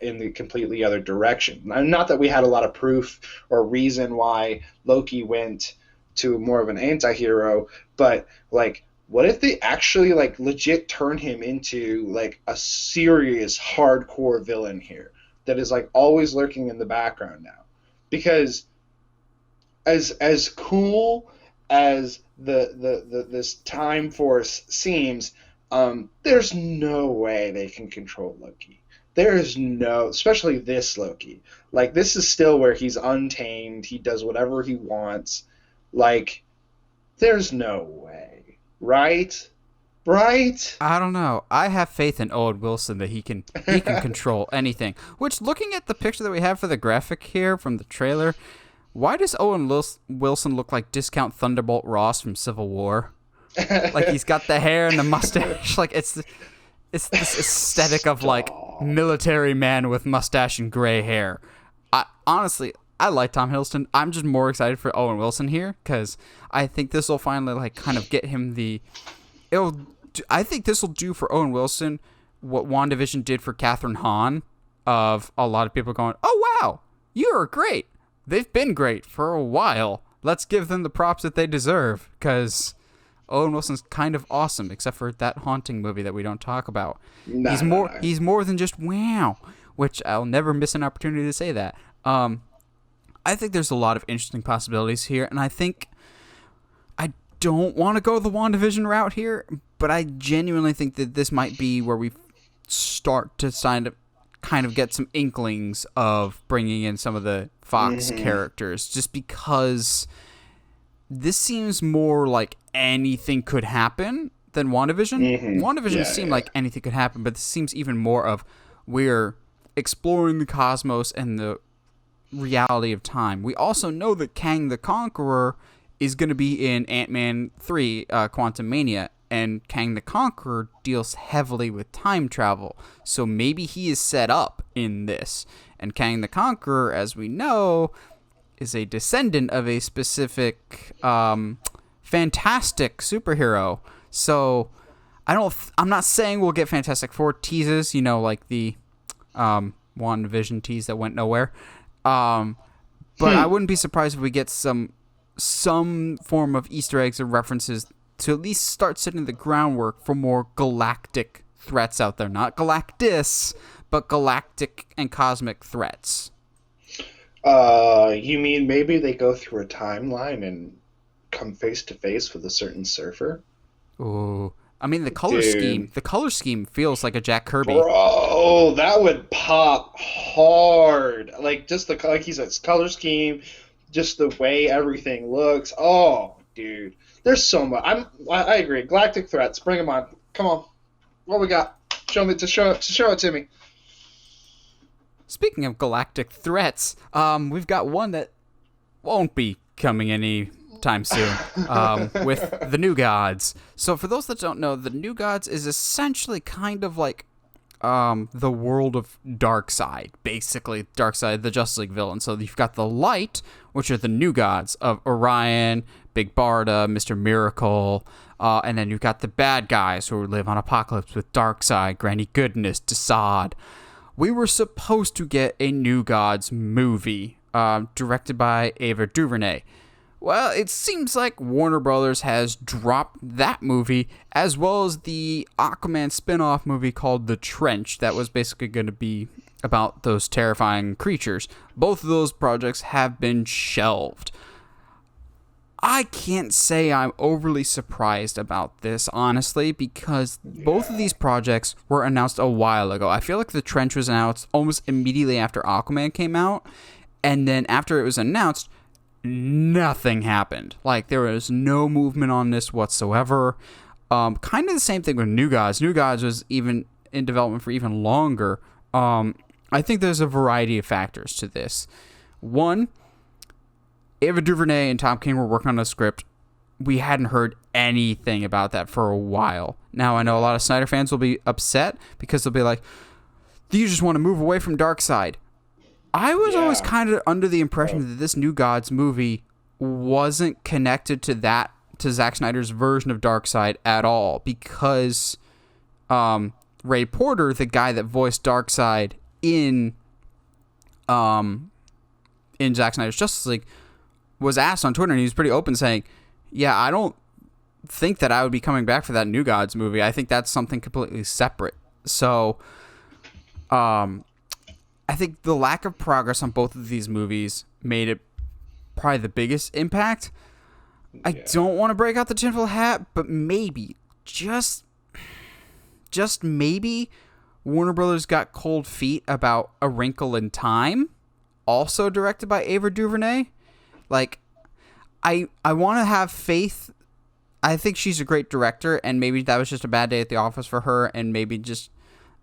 in the completely other direction? Not that we had a lot of proof or reason why Loki went to more of an anti-hero, but like, what if they actually like legit turn him into like a serious hardcore villain here that is like always lurking in the background now? Because as cool as this Time Force seems, there's no way they can control Loki. There is no, especially this Loki. Like, this is still where he's untamed. He does whatever he wants. Like, there's no way. Right? I don't know. I have faith in Owen Wilson that he can control anything. Which, looking at the picture that we have for the graphic here from the trailer, why does Owen Wilson look like Discount Thunderbolt Ross from Civil War? Like, he's got the hair and the mustache. Like, it's this aesthetic of like military man with mustache and gray hair. Honestly, I like Tom Hiddleston. I'm just more excited for Owen Wilson here because I think this will finally like kind of get him I think this will do for Owen Wilson what WandaVision did for Catherine Hahn, of a lot of people going, oh wow, you're great. They've been great for a while. Let's give them the props that they deserve, because Owen Wilson's kind of awesome, except for that haunting movie that we don't talk about. No, He's more than just wow, which I'll never miss an opportunity to say that. I think there's a lot of interesting possibilities here, and I think I don't want to go the WandaVision route here, but I genuinely think that this might be where we start to kind of get some inklings of bringing in some of the Fox characters, just because this seems more like anything could happen than WandaVision. WandaVision seemed like anything could happen, but this seems even more of we're exploring the cosmos and the reality of time. We also know that Kang the Conqueror is going to be in Ant-Man 3, Quantumania, and Kang the Conqueror deals heavily with time travel, so maybe he is set up in this. And Kang the Conqueror, as we know, is a descendant of a specific fantastic superhero. So I'm not saying we'll get Fantastic Four teases, like the WandaVision tease that went nowhere. But I wouldn't be surprised if we get some form of Easter eggs or references to at least start setting the groundwork for more galactic threats out there. Not Galactus, but galactic and cosmic threats. You mean maybe they go through a timeline and come face to face with a certain surfer? Ooh. I mean, the color scheme feels like a Jack Kirby. Bro, that would pop hard. Like, just like he said, color scheme, just the way everything looks. Oh, dude. There's so much. I agree. Galactic threats. Bring them on. Come on. What we got? Show it to me. Speaking of galactic threats, we've got one that won't be coming anytime soon, with the New Gods. So for those that don't know, the New Gods is essentially kind of like the world of Darkseid, basically. Darkseid, the Justice League villain. So you've got the Light, which are the New Gods of Orion, Big Barda, Mr. Miracle, and then you've got the bad guys who live on Apocalypse with Darkseid, Granny Goodness, Desaad. We were supposed to get a New Gods movie, directed by Ava DuVernay. Well, it seems like Warner Brothers has dropped that movie, as well as the Aquaman spin-off movie called The Trench, that was basically going to be about those terrifying creatures. Both of those projects have been shelved. I can't say I'm overly surprised about this, honestly, because both of these projects were announced a while ago. I feel like The Trench was announced almost immediately after Aquaman came out, and then after it was announced, nothing happened. Like, there was no movement on this whatsoever. Kind of the same thing with New Gods. New Gods was even in development for even longer. I think there's a variety of factors to this. One, Ava DuVernay and Tom King were working on a script. We hadn't heard anything about that for a while. Now, I know a lot of Snyder fans will be upset because they'll be like, you just want to move away from Darkseid. I was always kind of under the impression that this New Gods movie wasn't connected to Zack Snyder's version of Darkseid at all, because Ray Porter, the guy that voiced Darkseid in Zack Snyder's Justice League, was asked on Twitter, and he was pretty open, saying, yeah, I don't think that I would be coming back for that New Gods movie. I think that's something completely separate. So, I think the lack of progress on both of these movies made it probably the biggest impact. I don't want to break out the tinfoil hat, but maybe, just maybe, Warner Brothers got cold feet about A Wrinkle in Time, also directed by Ava DuVernay. Like, I want to have faith. I think she's a great director, and maybe that was just a bad day at the office for her, and maybe just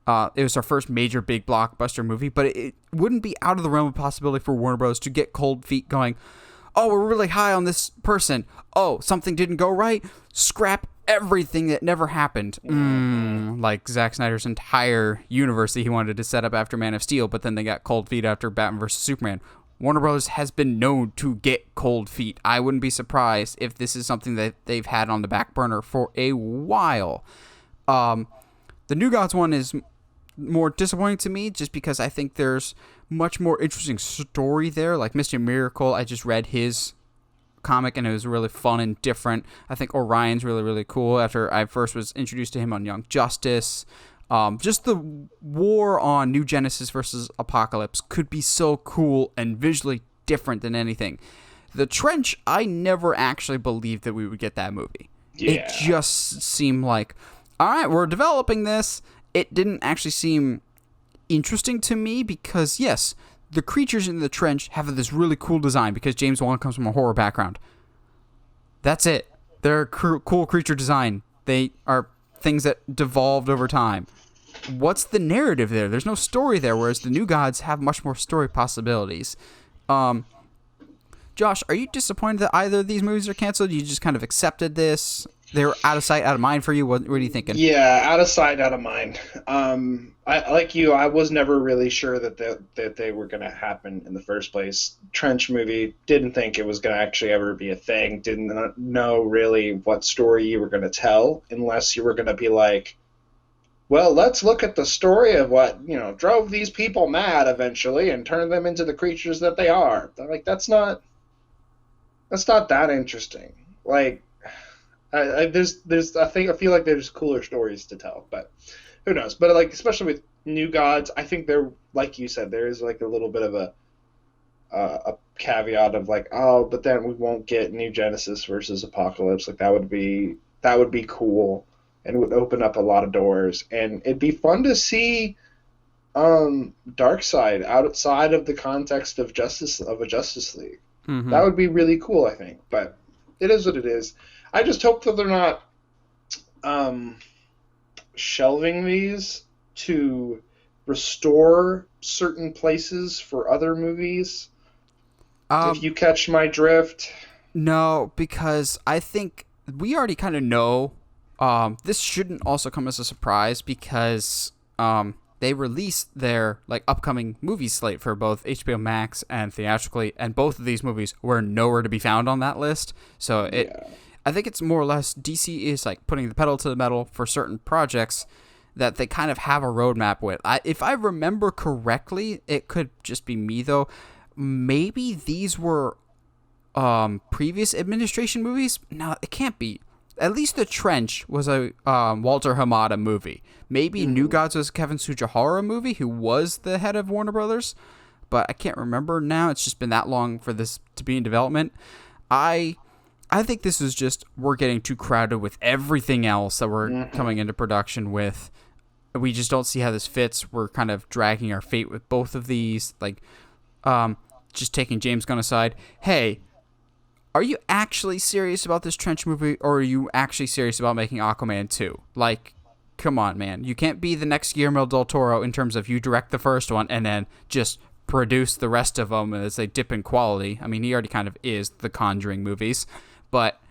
it was her first major big blockbuster movie, but it wouldn't be out of the realm of possibility for Warner Bros. To get cold feet going, oh, we're really high on this person. Oh, something didn't go right. Scrap everything that never happened. Like Zack Snyder's entire universe that he wanted to set up after Man of Steel, but then they got cold feet after Batman vs. Superman. Warner Bros. Has been known to get cold feet. I wouldn't be surprised if this is something that they've had on the back burner for a while. The New Gods one is more disappointing to me, just because I think there's much more interesting story there. Like Mr. Miracle, I just read his comic, and it was really fun and different. I think Orion's really, really cool after I first was introduced to him on Young Justice. Just the war on New Genesis versus Apocalypse could be so cool and visually different than anything. The Trench, I never actually believed that we would get that movie. Yeah. It just seemed like, all right, we're developing this. It didn't actually seem interesting to me because, yes, the creatures in the Trench have this really cool design because James Wan comes from a horror background. That's it. They're cool creature design. They are things that devolved over time. What's the narrative there? There's no story there, whereas the New Gods have much more story possibilities. Josh, are you disappointed that either of these movies are canceled? You just kind of accepted this? They're out of sight, out of mind for you? What are you thinking? Yeah, out of sight, out of mind. Like you, I was never really sure that they were going to happen in the first place. Trench movie, didn't think it was going to actually ever be a thing. Didn't know really what story you were going to tell unless you were going to be like, well, let's look at the story of what, drove these people mad eventually and turn them into the creatures that they are. Like, that's not that interesting. Like, I feel like there's cooler stories to tell, but who knows? But like, especially with New Gods, I think there, like you said, there is like a little bit of a caveat of like, oh, but then we won't get New Genesis versus Apocalypse. Like that would be cool, and it would open up a lot of doors, and it'd be fun to see Darkseid outside of the context of a Justice League. Mm-hmm. That would be really cool, I think. But it is what it is. I just hope that they're not shelving these to restore certain places for other movies. If you catch my drift. No, because I think we already kind of know. This shouldn't also come as a surprise because they released their upcoming movie slate for both HBO Max and theatrically, and both of these movies were nowhere to be found on that list. So I think it's more or less DC is putting the pedal to the metal for certain projects that they kind of have a roadmap with. If I remember correctly, it could just be me though. Maybe these were previous administration movies. No, it can't be. At least The Trench was a Walter Hamada movie. Maybe New Gods was a Kevin Tsujihara movie, who was the head of Warner Brothers, but I can't remember now. It's just been that long for this to be in development. I think this is just, we're getting too crowded with everything else that we're coming into production with. We just don't see how this fits. We're kind of dragging our fate with both of these. Just taking James Gunn aside. Hey, are you actually serious about this Trench movie, or are you actually serious about making Aquaman 2? Come on, man. You can't be the next Guillermo del Toro in terms of you direct the first one and then just produce the rest of them as they dip in quality. I mean, he already kind of is the Conjuring movies. But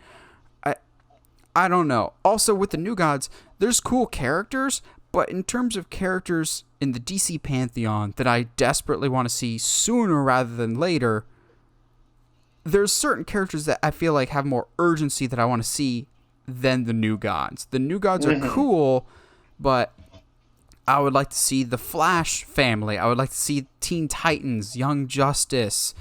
I don't know. Also, with the New Gods, there's cool characters, but in terms of characters in the DC pantheon that I desperately want to see sooner rather than later, there's certain characters that I feel like have more urgency that I want to see than the New Gods. The New Gods are cool, but I would like to see the Flash family. I would like to see Teen Titans, Young Justice,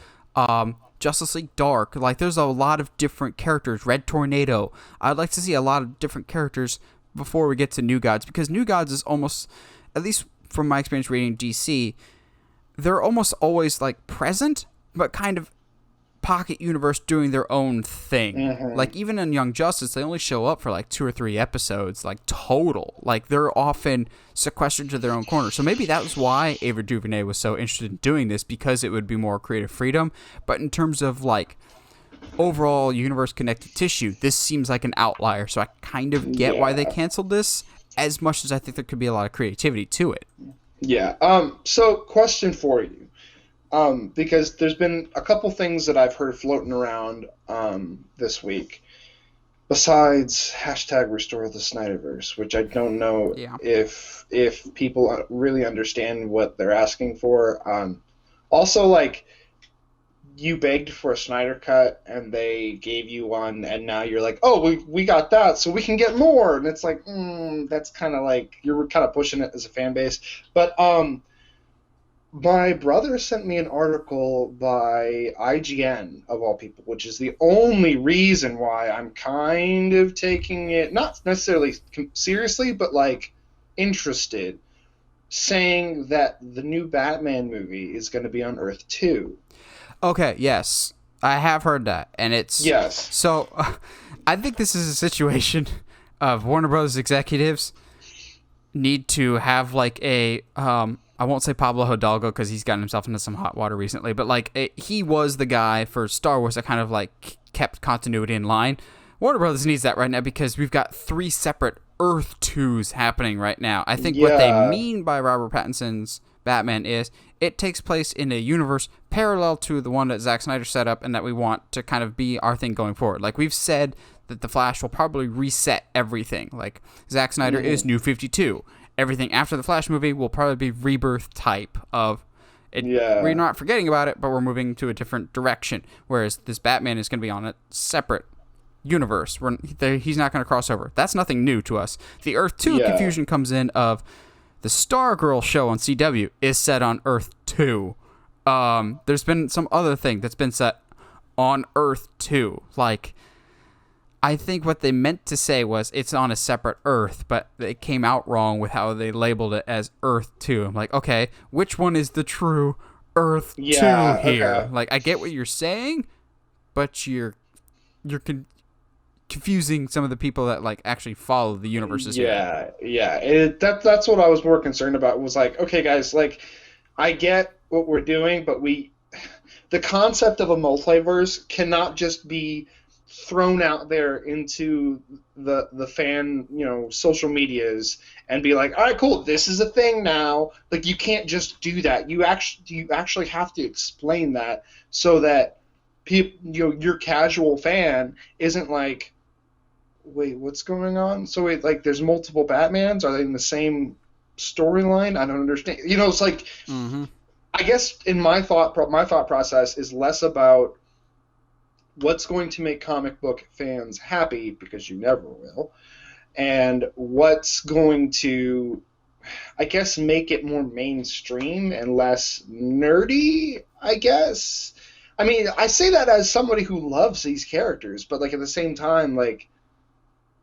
Justice League Dark. There's a lot of different characters. Red Tornado. I'd like to see a lot of different characters before we get to New Gods, because New Gods is almost, at least from my experience reading DC, they're almost always present, but kind of pocket universe doing their own thing. Even in Young Justice, they only show up for 2 or 3 episodes total. They're often sequestered to their own corner. So maybe that was why Ava DuVernay was so interested in doing this, because it would be more creative freedom. But in terms of overall universe connected tissue, this seems like an outlier. So I kind of get why they canceled this, as much as I think there could be a lot of creativity to it. Yeah. So question for you. Because there's been a couple things that I've heard floating around this week, besides hashtag restore the Snyderverse, which I don't know if people really understand what they're asking for. Also, you begged for a Snyder cut and they gave you one, and now you're like, oh, we got that, so we can get more, and it's that's kind of you're kind of pushing it as a fan base, but my brother sent me an article by IGN, of all people, which is the only reason why I'm kind of taking it, not necessarily seriously, but like interested, saying that the new Batman movie is going to be on Earth 2. Okay, yes. I have heard that. And it's... Yes. So, I think this is a situation of Warner Bros. Executives need to have like a... I won't say Pablo Hidalgo because he's gotten himself into some hot water recently, but like he was the guy for Star Wars that kind of like kept continuity in line. Warner Brothers needs that right now because we've got 3 separate Earth 2s happening right now. I think what they mean by Robert Pattinson's Batman is it takes place in a universe parallel to the one that Zack Snyder set up and that we want to kind of be our thing going forward. Like we've said that The Flash will probably reset everything. Like Zack Snyder is New 52. Everything after the Flash movie will probably be rebirth type of it. Yeah. We're not forgetting about it, but we're moving to a different direction. Whereas this Batman is going to be on a separate universe. He's not going to cross over. That's nothing new to us. The Earth 2 confusion comes in of the Stargirl show on CW is set on Earth 2. There's been some other thing that's been set on Earth 2. Like, I think what they meant to say was it's on a separate Earth, but it came out wrong with how they labeled it as Earth 2. I'm like, okay, which one is the true Earth 2 here? Okay. Like, I get what you're saying, but you're confusing some of the people that like actually follow the universes here. Yeah. That's what I was more concerned about. Was like, okay, guys, like, I get what we're doing, but the concept of a multiverse cannot just be thrown out there into the fan, social medias and be like, all right, cool, this is a thing now. Like, you can't just do that. You actually have to explain that so that people, your casual fan isn't like, wait, what's going on? So wait, like, there's multiple Batmans? Are they in the same storyline? I don't understand. It's like, I guess in my thought process is less about what's going to make comic book fans happy, because you never will, and what's going to, I guess, make it more mainstream and less nerdy, I guess. I mean, I say that as somebody who loves these characters, but like at the same time, like,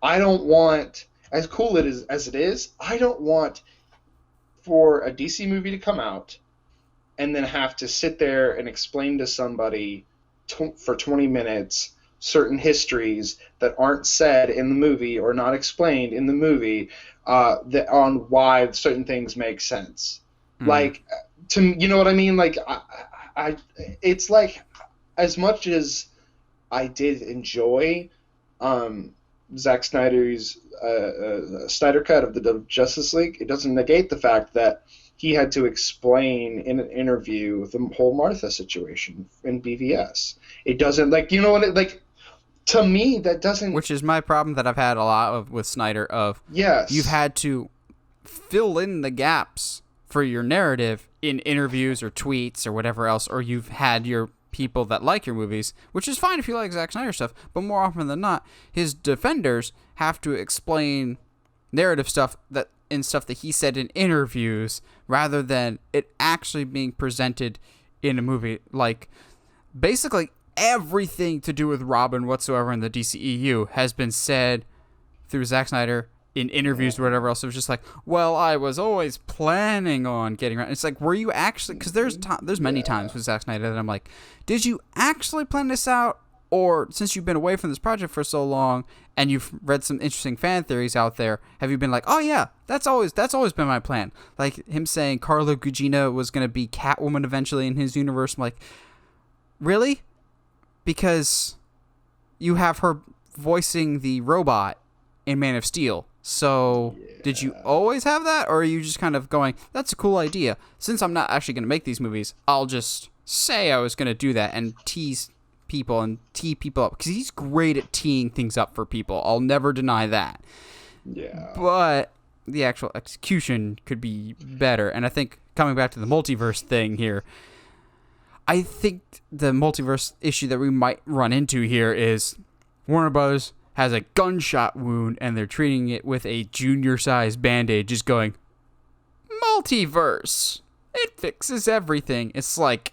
I don't want, as cool as it is, I don't want for a DC movie to come out and then have to sit there and explain to somebody for 20 minutes certain histories that aren't said in the movie or not explained in the movie on why certain things make sense. Like, you know what I mean? Like, I it's like, as much as I did enjoy Zack Snyder's Snyder cut of the Justice League, it doesn't negate the fact that he had to explain in an interview the whole Martha situation in BVS. It doesn't, like, you know what, like, to me, that doesn't... Which is my problem that I've had a lot of with Snyder of... Yes. You've had to fill in the gaps for your narrative in interviews or tweets or whatever else, or you've had your people that like your movies, which is fine if you like Zack Snyder stuff, but more often than not, his defenders have to explain narrative stuff that he said in interviews rather than it actually being presented in a movie. Like, basically everything to do with Robin whatsoever in the DCEU has been said through Zack Snyder in interviews or whatever else. It was just like, well, I was always planning on getting around. It's like, were you actually, because there's many times with Zack Snyder that I'm like, did you actually plan this out? Or since you've been away from this project for so long and you've read some interesting fan theories out there, have you been like, oh yeah, that's always been my plan? Like him saying Carla Gugino was going to be Catwoman eventually in his universe. I'm like, really? Because you have her voicing the robot in Man of Steel. So did you always have that? Or are you just kind of going, that's a cool idea. Since I'm not actually going to make these movies, I'll just say I was going to do that and tease people and tee people up, because he's great at teeing things up for people. I'll never deny that. Yeah. But the actual execution could be better. And I think coming back to the multiverse thing here, I think the multiverse issue that we might run into here is Warner Bros. Has a gunshot wound and they're treating it with a junior-sized Band-Aid, just going, multiverse. it fixes everything. It's like,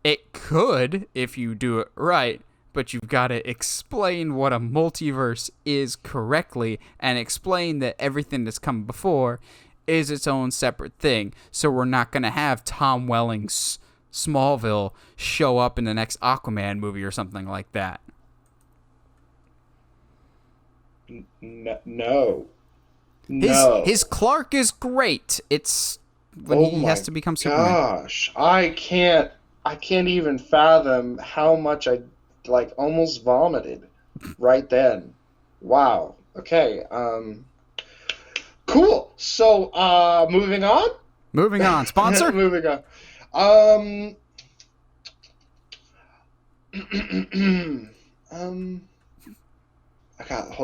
it could if you do it right, but you've got to explain what a multiverse is correctly and explain that everything that's come before is its own separate thing. So we're not going to have Tom Welling's Smallville show up in the next Aquaman movie or something like that. No. His Clark is great. It's when he has to become Superman. Gosh, I can't even fathom how much I almost vomited right then. Wow. Okay. Cool. So, moving on. Moving on. Sponsor. Moving on. Hold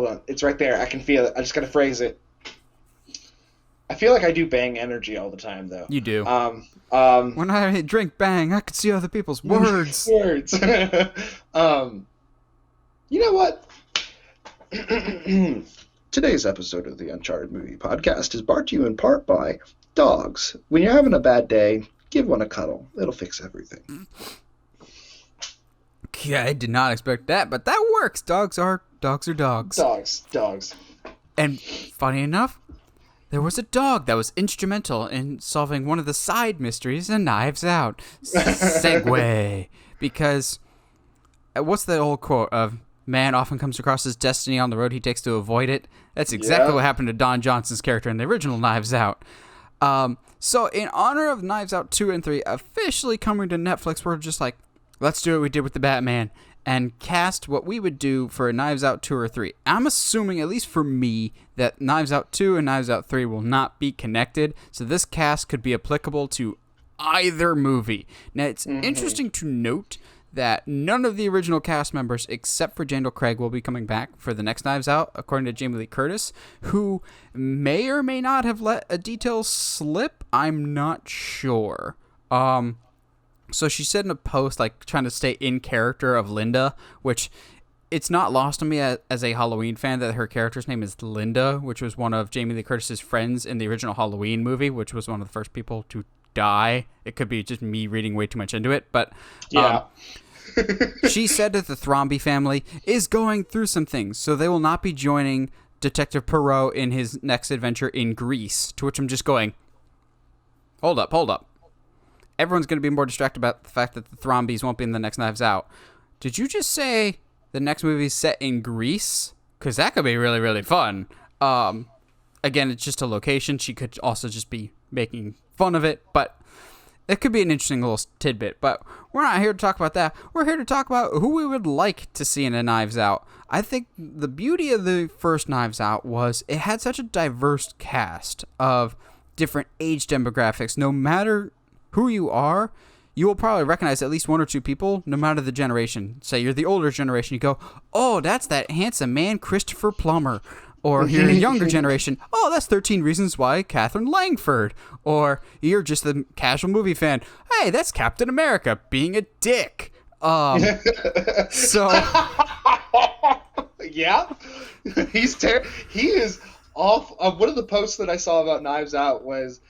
on. It's right there. I can feel it. I just gotta phrase it. I feel like I do bang energy all the time, though. You do. When I drink bang, I can see other people's words. Words. You know what? Today's episode of the Uncharted Movie Podcast is brought to you in part by dogs. When you're having a bad day, give one a cuddle. It'll fix everything. Yeah, I did not expect that, but that works. Dogs are dogs. Dogs. And funny enough, there was a dog that was instrumental in solving one of the side mysteries in Knives Out. Segue. Because, what's the old quote of, man often comes across his destiny on the road he takes to avoid it? That's exactly what happened to Don Johnson's character in the original Knives Out. So in honor of Knives Out 2 and 3 officially coming to Netflix, we're just like, let's do what we did with the Batman and cast what we would do for a Knives Out 2 or 3. I'm assuming, at least for me, that Knives Out 2 and Knives Out 3 will not be connected, so this cast could be applicable to either movie. Now, it's interesting to note that none of the original cast members, except for Daniel Craig, will be coming back for the next Knives Out, according to Jamie Lee Curtis, who may or may not have let a detail slip. I'm not sure. So she said in a post, trying to stay in character of Linda, which it's not lost on me as a Halloween fan that her character's name is Linda, which was one of Jamie Lee Curtis's friends in the original Halloween movie, which was one of the first people to die. It could be just me reading way too much into it, but yeah. She said that the Thrombey family is going through some things, so they will not be joining Detective Poirot in his next adventure in Greece, to which I'm just going, hold up. Everyone's going to be more distracted about the fact that the Thrombeys won't be in the next Knives Out. Did you just say the next movie is set in Greece? Because that could be really, really fun. Again, it's just a location. She could also just be making fun of it, but it could be an interesting little tidbit. But we're not here to talk about that. We're here to talk about who we would like to see in a Knives Out. I think the beauty of the first Knives Out was it had such a diverse cast of different age demographics. No matter who you are, you will probably recognize at least one or two people, no matter the generation. Say you're the older generation, you go, oh, that's that handsome man, Christopher Plummer. Or you're a younger generation, oh, that's 13 Reasons Why, Catherine Langford. Or you're just the casual movie fan, hey, that's Captain America being a dick. So... yeah, he is off. One of the posts that I saw about Knives Out was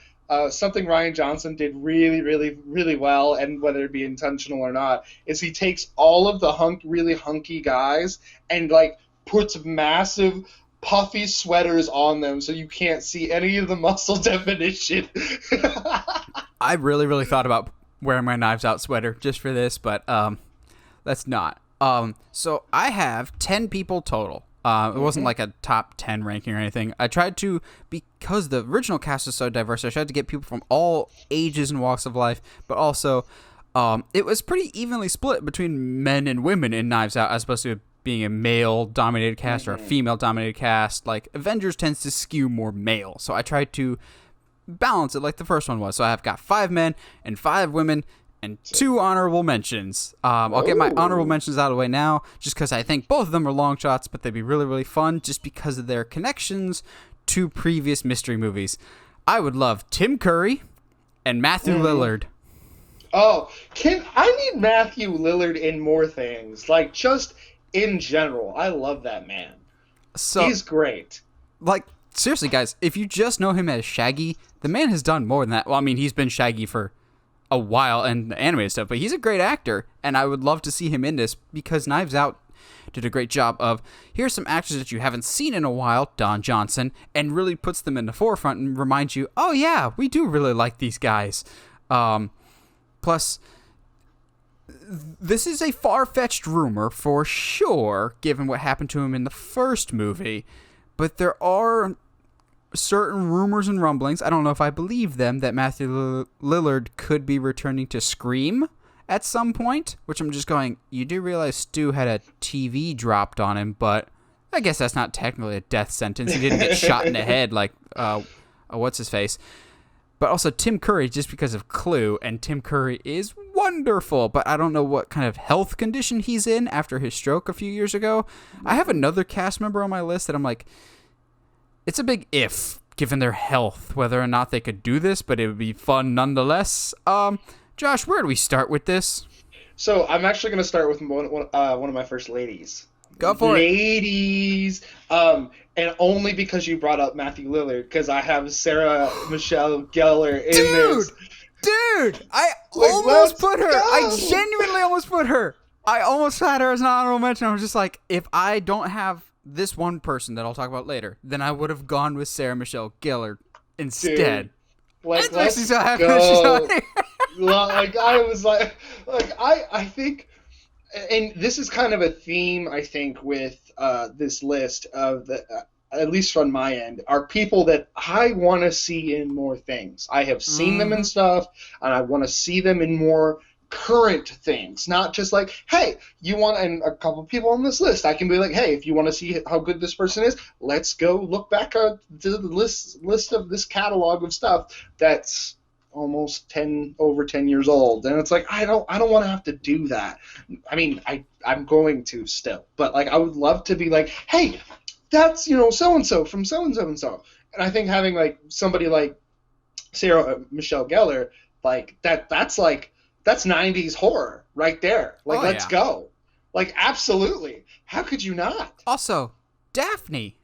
something Rian Johnson did really, really, really well, and whether it be intentional or not, is he takes all of the really hunky guys and puts massive puffy sweaters on them so you can't see any of the muscle definition. I really, really thought about wearing my Knives Out sweater just for this, but that's not. So I have 10 people total. It wasn't like a top 10 ranking or anything. I tried to, because the original cast is so diverse, I tried to get people from all ages and walks of life, but also it was pretty evenly split between men and women in Knives Out, as opposed to being a male-dominated cast or a female-dominated cast. Like, Avengers tends to skew more male, so I tried to balance it like the first one was. So I've got 5 men and 5 women and 2 honorable mentions. I'll get my honorable mentions out of the way now, just because I think both of them are long shots, but they'd be really, really fun just because of their connections to previous mystery movies. I would love Tim Curry and Matthew Lillard. Oh, I need Matthew Lillard in more things. Just in general. I love that man. So, he's great. seriously, guys, if you just know him as Shaggy, the man has done more than that. Well, I mean, he's been Shaggy for a while and the animated stuff, but he's a great actor, and I would love to see him in this because Knives Out did a great job of, here's some actors that you haven't seen in a while, Don Johnson, and really puts them in the forefront and reminds you, oh yeah, we do really like these guys. Plus, this is a far-fetched rumor for sure, given what happened to him in the first movie, but there are certain rumors and rumblings, I don't know if I believe them, that Matthew Lillard could be returning to Scream at some point, which I'm just going, you do realize Stu had a TV dropped on him, but I guess that's not technically a death sentence. He didn't get shot in the head like, what's-his-face. But also Tim Curry, just because of Clue, and Tim Curry is wonderful, but I don't know what kind of health condition he's in after his stroke a few years ago. I have another cast member on my list that I'm like, it's a big if, given their health, whether or not they could do this, but it would be fun nonetheless. Josh, where do we start with this? So I'm actually going to start with one of my first ladies. Go for it. Ladies. And only because you brought up Matthew Lillard, because I have Sarah Michelle Gellar in this. Dude! I Like, almost put her. go. I genuinely almost put her. I almost had her as an honorable mention. I was just like, if I don't have this one person that I'll talk about later, then I would have gone with Sarah Michelle Gellar instead. Dude, like, Makes me so happy go. that she's not here. Like, I was like I think, and this is kind of a theme, I think, with this list of the, at least from my end, are people that I want to see in more things. I have seen them in stuff, and I want to see them in more current things, not just like, hey, you want, and a couple people on this list, I can be like, hey, if you want to see how good this person is, let's go look back to the list of this catalog of stuff that's almost over 10 years old, and it's like, I don't want to have to do that. I mean, I'm going to still, but like, I would love to be like, hey, that's, so and so from so and so and so. And I think having like somebody like Sarah Michelle Gellar, like that's 90s horror right there. Like, let's go. Like, absolutely. How could you not? Also, Daphne.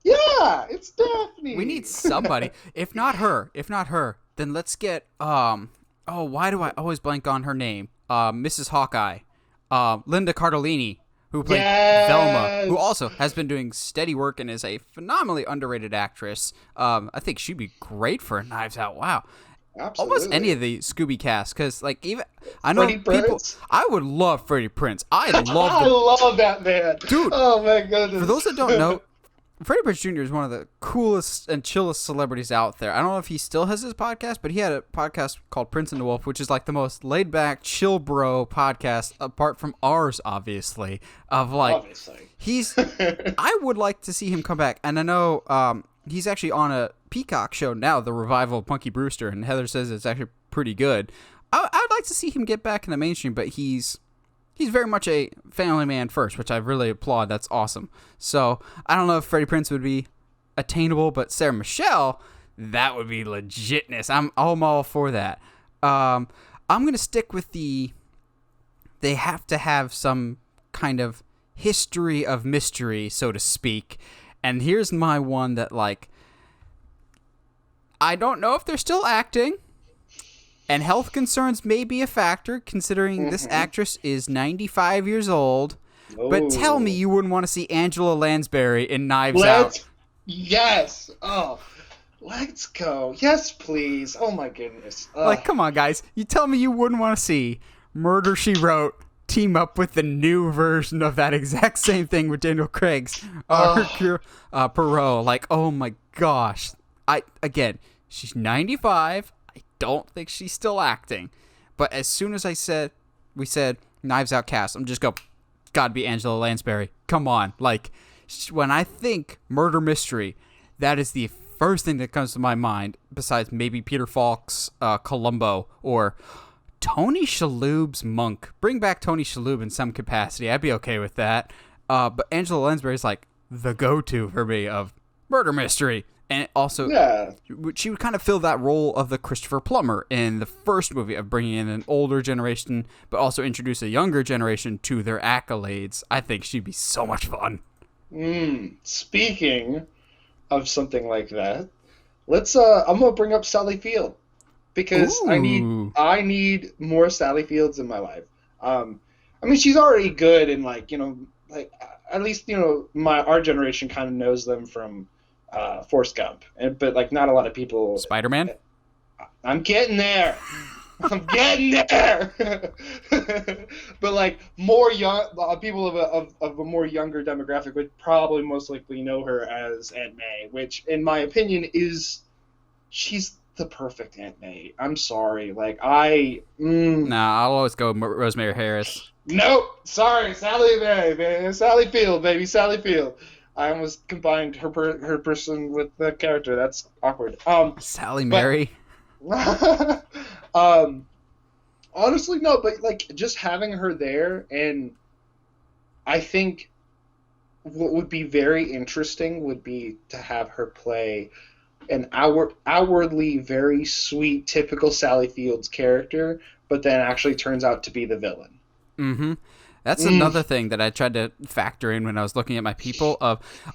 Yeah, it's Daphne. We need somebody. If not her, then let's get why do I always blank on her name? Mrs. Hawkeye. Linda Cardellini, who played Velma, who also has been doing steady work and is a phenomenally underrated actress. I think she'd be great for Knives Out. Wow. Absolutely. Almost any of the Scooby cast, because like, even I know Freddie people. Prinze. I would love Freddie Prinze. I I love that man, dude. Oh my goodness. For those that don't know, Freddie Prinze Jr. is one of the coolest and chillest celebrities out there. I don't know if he still has his podcast, but he had a podcast called Prince and the Wolf, which is like the most laid back, chill bro podcast, apart from ours, obviously. Of like, obviously. I would like to see him come back, and I know he's actually on a Peacock show now, the revival of Punky Brewster, and Heather says it's actually pretty good. I'd like to see him get back in the mainstream, but he's very much a family man first, which I really applaud. That's awesome. So I don't know if Freddie Prinze would be attainable, but Sarah Michelle, that would be legitness. I'm all for that. I'm going to stick with they have to have some kind of history of mystery, so to speak. And here's my one that, like, I don't know if they're still acting, and health concerns may be a factor, considering this actress is 95 years old. Oh. But tell me you wouldn't want to see Angela Lansbury in Knives Out. Yes. Oh, let's go. Yes, please. Oh, my goodness. Like, come on, guys. You tell me you wouldn't want to see Murder, She Wrote team up with the new version of that exact same thing with Daniel Craig's Hercule Poirot. Like, oh, my gosh. Again, she's 95. I don't think she's still acting. But as soon as we said Knives Out cast, I'm just gotta be Angela Lansbury. Come on. Like, when I think murder mystery, that is the first thing that comes to my mind, besides maybe Peter Falk's Columbo or Tony Shalhoub's Monk. Bring back Tony Shalhoub in some capacity. I'd be okay with that. But Angela Lansbury is like the go-to for me of murder mystery. And also, she would kind of fill that role of the Christopher Plummer in the first movie of bringing in an older generation, but also introduce a younger generation to their accolades. I think she'd be so much fun. Speaking of something like that, let's I'm gonna bring up Sally Field because Ooh. I need more Sally Fields in my life. I mean, she's already good, and like like at least our generation kind of knows them from Forrest Gump, but like not a lot of people. Spider-Man? I'm getting there. I'm getting there. But like more young people of a more younger demographic would probably most likely know her as Aunt May, which in my opinion she's the perfect Aunt May. I'm sorry, like Nah, I'll always go Rosemary Harris. Nope, sorry, Sally Mae, man. Sally Field, baby, Sally Field. I almost combined her person with the character. That's awkward. Sally Mary. Honestly, no, but like just having her there, and I think what would be very interesting would be to have her play an outwardly very sweet, typical Sally Fields character, but then actually turns out to be the villain. Mm-hmm. That's another thing that I tried to factor in when I was looking at my people.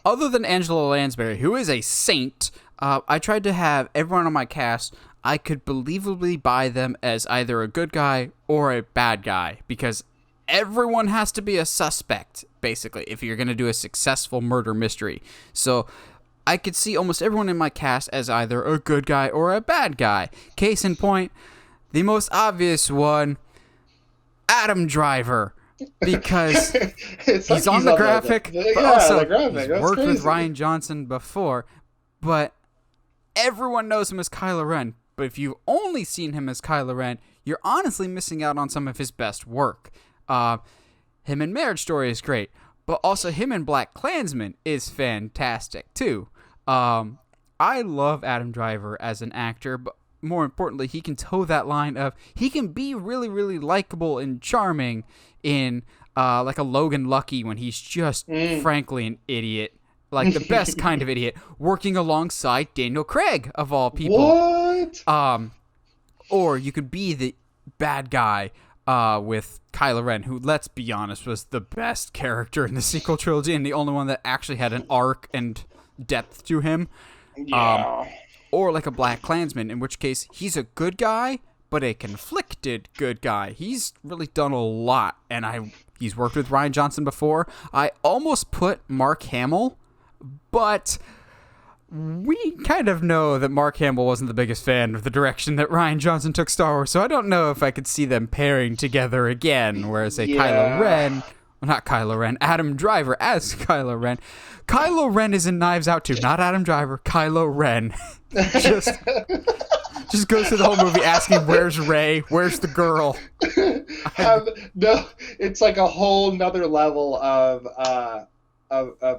Other than Angela Lansbury, who is a saint, I tried to have everyone on my cast, I could believably buy them as either a good guy or a bad guy, because everyone has to be a suspect, basically, if you're going to do a successful murder mystery. So I could see almost everyone in my cast as either a good guy or a bad guy. Case in point, the most obvious one, Adam Driver. Because he's on the graphic, but also he's worked with Rian Johnson before, but everyone knows him as Kylo Ren. But if you've only seen him as Kylo Ren, you're honestly missing out on some of his best work. Him in Marriage Story is great, but also him in BlacKkKlansman is fantastic too. I love Adam Driver as an actor, but more importantly, he can toe that line of he can be really, really likable and charming in like a Logan Lucky when he's just frankly an idiot. Like the best kind of idiot, working alongside Daniel Craig, of all people. What? Or you could be the bad guy with Kylo Ren, who, let's be honest, was the best character in the sequel trilogy and the only one that actually had an arc and depth to him. Yeah. Or like a BlacKkKlansman, in which case he's a good guy, but a conflicted good guy. He's really done a lot, and he's worked with Rian Johnson before. I almost put Mark Hamill, but we kind of know that Mark Hamill wasn't the biggest fan of the direction that Rian Johnson took Star Wars, so I don't know if I could see them pairing together again, whereas Kylo Ren... Well, not Kylo Ren, Adam Driver as Kylo Ren. Kylo Ren is in Knives Out too, not Adam Driver, Kylo Ren. Just goes through the whole movie asking, where's Rey? Where's the girl? No, it's like a whole nother level of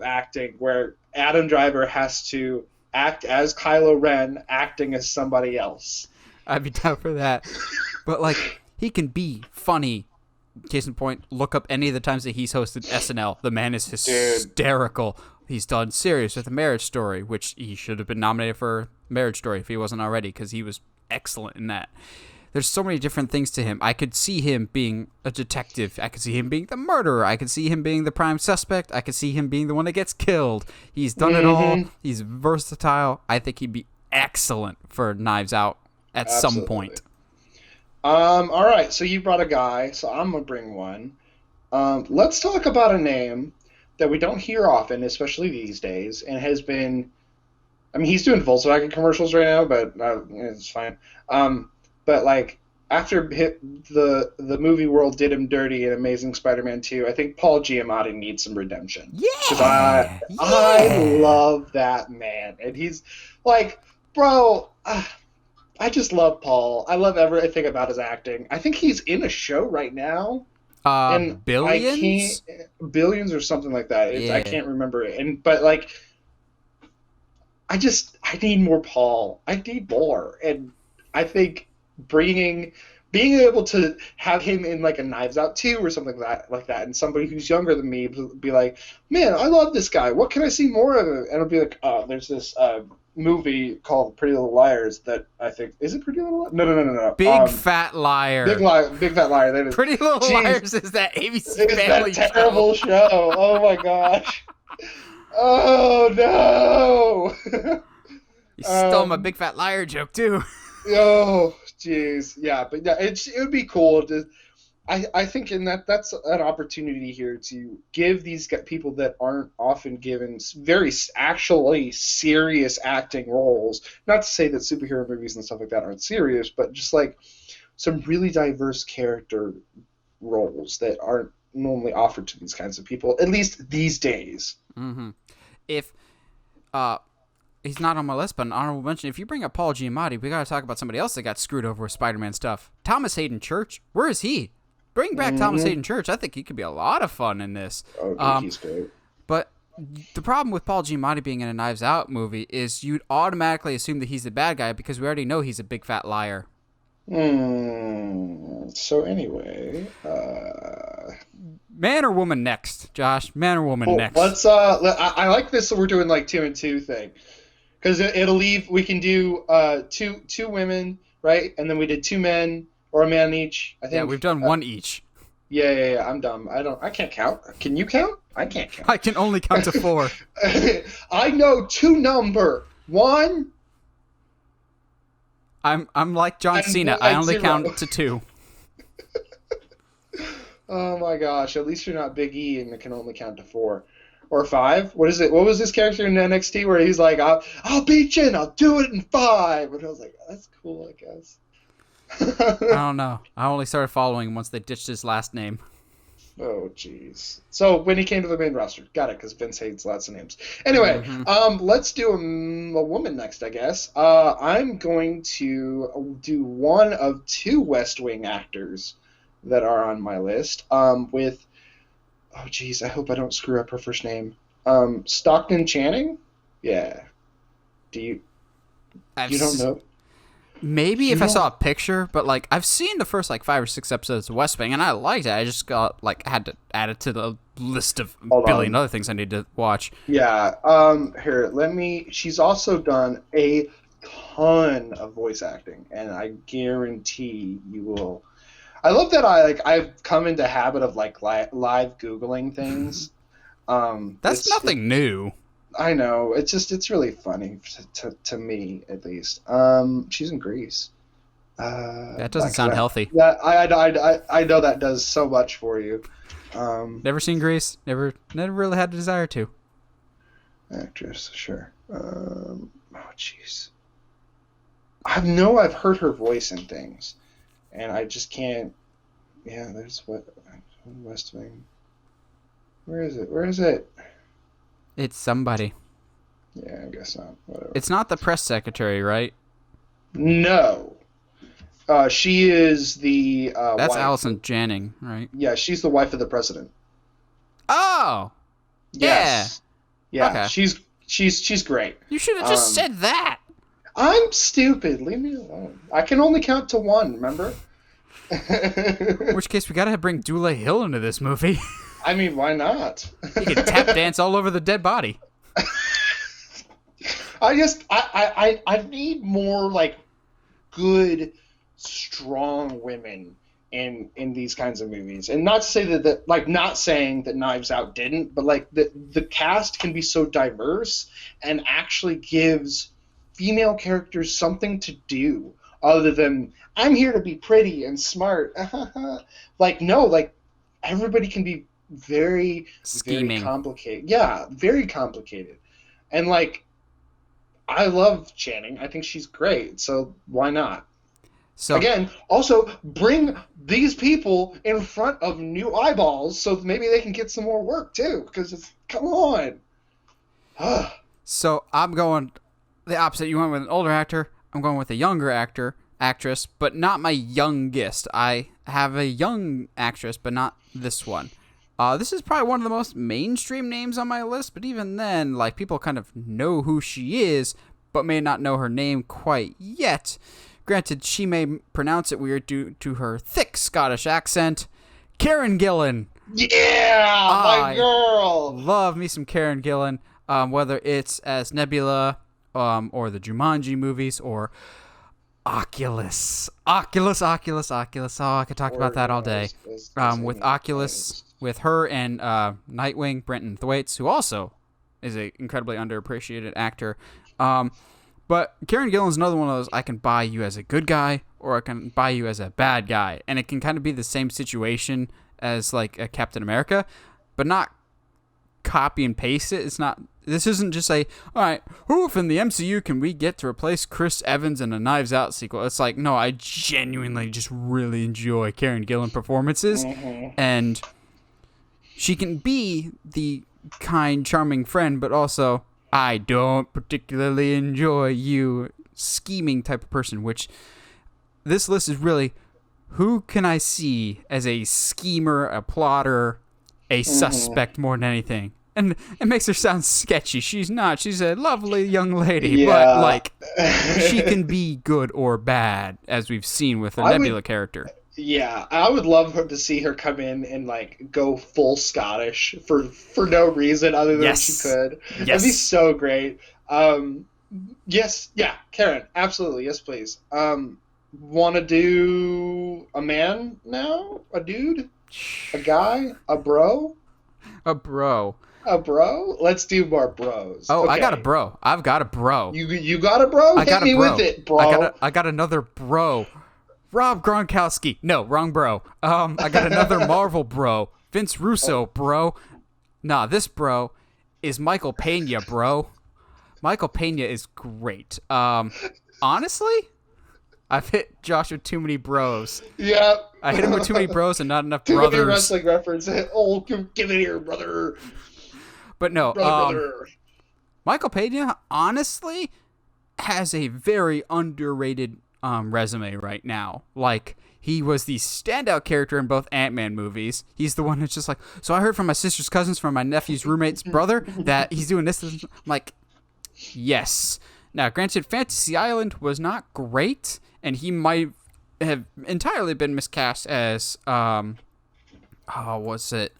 acting where Adam Driver has to act as Kylo Ren, acting as somebody else. I'd be down for that. But, like, he can be funny. Case in point, look up any of the times that he's hosted SNL. The man is hysterical. Dude. He's done Serious with A Marriage Story, which he should have been nominated for Marriage Story if he wasn't already, because he was excellent in that. There's so many different things to him. I could see him being a detective. I could see him being the murderer. I could see him being the prime suspect. I could see him being the one that gets killed. He's done it all. He's versatile. I think he'd be excellent for Knives Out at some point. All right, so you brought a guy, so I'm going to bring one. Let's talk about a name that we don't hear often, especially these days, and has been... I mean, he's doing Volkswagen commercials right now, but it's fine. But, like, after the movie world did him dirty in Amazing Spider-Man 2, I think Paul Giamatti needs some redemption. Yeah! Because I love that man. And he's, like, bro... I just love Paul. I love everything about his acting. I think he's in a show right now. Billions? Billions or something like that. I can't remember it. But like, I need more Paul. I need more. And I think being able to have him in like a Knives Out 2 or something like that, and somebody who's younger than me be like, man, I love this guy. What can I see more of him? And I'll be like, oh, there's this movie called Pretty Little Liars that I think is it Pretty Little Liars? No. Big Fat Liar. Big Fat Liar. That is, Pretty Little Liars is that ABC Family that terrible show. Oh my gosh. Oh no! You stole my big fat liar joke too. Oh jeez, yeah, but yeah, it would be cool to. I think in that's an opportunity here to give these people that aren't often given very actually serious acting roles. Not to say that superhero movies and stuff like that aren't serious, but just like some really diverse character roles that aren't normally offered to these kinds of people, at least these days. Mm-hmm. If he's not on my list, but an honorable mention. If you bring up Paul Giamatti, we gotta talk about somebody else that got screwed over with Spider-Man stuff. Thomas Hayden Church. Where is he? Bring back Thomas Hayden Church. I think he could be a lot of fun in this. Oh, he's great. But the problem with Paul Giamatti being in a Knives Out movie is you'd automatically assume that he's the bad guy because we already know he's a big fat liar. So anyway, man or woman next, Josh? Man or woman next? Let's I like this. So we're doing like 2 and 2 thing because it'll leave. We can do two women, right? And then we did 2 men or a man each. I think. Yeah, we've done 1 each. Yeah. I'm dumb. I can't count. Can you count? I can't count. I can only count to 4. I know 2 number 1. I'm like John Cena. I only count to 2. Oh my gosh! At least you're not Big E and can only count to 4 or 5. What is it? What was this character in NXT where he's like, "I'll beat you and I'll do it in 5." And I was like, "That's cool, I guess." I don't know. I only started following him once they ditched his last name. Oh, jeez. So when he came to the main roster, got it, because Vince hates lots of names. Anyway, let's do a woman next, I guess. I'm going to do one of 2 West Wing actors that are on my list. With, oh, jeez, I hope I don't screw up her first name. Stockton Channing? Yeah. You don't know? Maybe if I saw a picture, but like I've seen the first like 5 or 6 episodes of West Wing, and I liked it. I just got had to add it to the list of billion other things I need to watch. Yeah. Here, she's also done a ton of voice acting, and I guarantee you will. I love that I've come into habit of like live Googling things. That's nothing new. I know. It's really funny to me, at least. She's in Grease. That doesn't sound healthy. Yeah, I know that does so much for you. Never seen Grease. Never really had a desire to. Actress, sure. Oh, jeez. I've heard her voice in things, and I just can't. Yeah, there's West Wing. Where is it? It's somebody. Yeah, I guess not. Whatever. It's not the press secretary, right? No. She is the That's wife. Allison Janney, right? Yeah, she's the wife of the president. Oh! Yes. Yeah. Okay. She's great. You should have just said that. I'm stupid. Leave me alone. I can only count to 1, remember? In which case, we gotta bring Dule Hill into this movie. I mean, why not? He can tap dance all over the dead body. I need more like good, strong women in these kinds of movies, and not to say that like not saying that Knives Out didn't, but like the cast can be so diverse and actually gives female characters something to do other than I'm here to be pretty and smart. Like no, like everybody can be very scheming, very complicated. Yeah, very complicated. And like I love Channing. I think she's great. So why not? So again, also bring these people in front of new eyeballs so maybe they can get some more work too, because come on. So I'm going the opposite. You went with an older actor. I'm going with a younger actress, but not my youngest. I have a young actress, but not this one. This is probably one of the most mainstream names on my list, but even then, like, people kind of know who she is, but may not know her name quite yet. Granted, she may pronounce it weird due to her thick Scottish accent. Karen Gillan. Yeah, my girl. Love me some Karen Gillan, whether it's as Nebula, or the Jumanji movies, or Oculus. Oculus. Oh, I could talk about that all day. With Oculus, with her and Nightwing, Brenton Thwaites, who also is a incredibly underappreciated actor. But Karen Gillan's another one of those, I can buy you as a good guy or I can buy you as a bad guy. And it can kind of be the same situation as like a Captain America, but not copy and paste it. This isn't just all right, who in the MCU can we get to replace Chris Evans in a Knives Out sequel? It's like, no, I genuinely just really enjoy Karen Gillan performances. And she can be the kind, charming friend, but also, I don't particularly enjoy you scheming type of person, which this list is really, who can I see as a schemer, a plotter, a suspect more than anything? And it makes her sound sketchy. She's not. She's a lovely young lady, but like she can be good or bad, as we've seen with the Nebula character. Yeah, I would love her to see her come in and like go full Scottish for no reason other than she could. Yes. That'd be so great. Yes, yeah, Karen, absolutely, yes, please. Want to do a man now? A dude? A guy? A bro? A bro. A bro? Let's do more bros. Oh, okay. I got a bro. I've got a bro. You got a bro? Hit me with it, bro. I got another bro. Rob Gronkowski. No, wrong bro. I got another Marvel bro. Vince Russo, bro. Nah, this bro is Michael Pena, bro. Michael Pena is great. Honestly, I've hit Josh with too many bros. Yeah. I hit him with too many bros and not enough too brothers. Many wrestling reference. Oh, give it here, brother. But no, brother. Michael Pena, honestly, has a very underrated resume right now. Like, he was the standout character in both Ant-Man movies. He's the one that's just like, so I heard from my sister's cousins, from my nephew's roommate's brother, that he's doing this. I'm like, yes. Now, granted, Fantasy Island was not great, and he might have entirely been miscast as, what's it?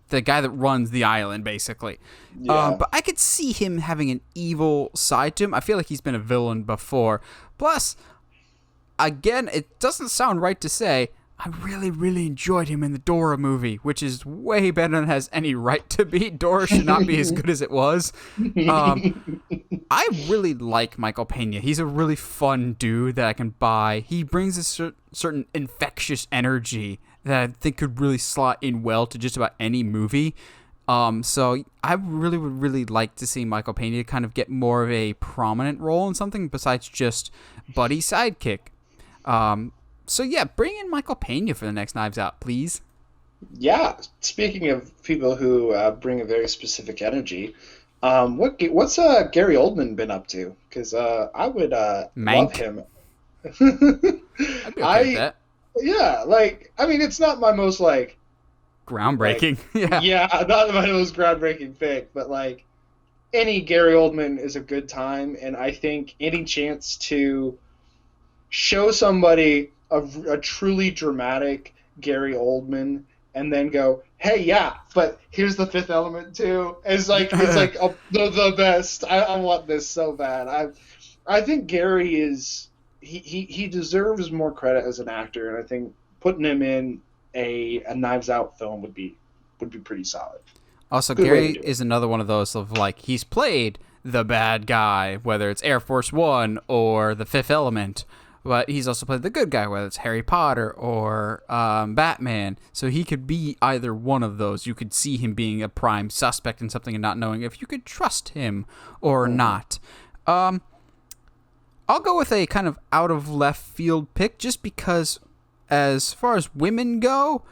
The guy that runs the island, basically. Yeah. But I could see him having an evil side to him. I feel like he's been a villain before. Plus, again, it doesn't sound right to say, I really, really enjoyed him in the Dora movie, which is way better than it has any right to be. Dora should not be as good as it was. I really like Michael Pena. He's a really fun dude that I can buy. He brings a certain infectious energy that I think could really slot in well to just about any movie. So I really would really like to see Michael Pena kind of get more of a prominent role in something besides just buddy sidekick. So yeah, bring in Michael Pena for the next Knives Out, please. Yeah, speaking of people who bring a very specific energy, what's Gary Oldman been up to? Because I would love him. I'd be okay with that. Yeah, like, I mean, it's not my most, like... groundbreaking. Like, yeah, not my most groundbreaking pick, but, like, any Gary Oldman is a good time, and I think any chance to show somebody a truly dramatic Gary Oldman and then go, hey, yeah, but here's the Fifth Element, too. It's like the best. I want this so bad. I think Gary is... He deserves more credit as an actor, and I think putting him in a Knives Out film would be pretty solid. Also, good Gary is another one of those of like, he's played the bad guy, whether it's Air Force One or The Fifth Element, but he's also played the good guy, whether it's Harry Potter or Batman. So he could be either one of those. You could see him being a prime suspect in something and not knowing if you could trust him or not. I'll go with a kind of out of left field pick just because as far as women go,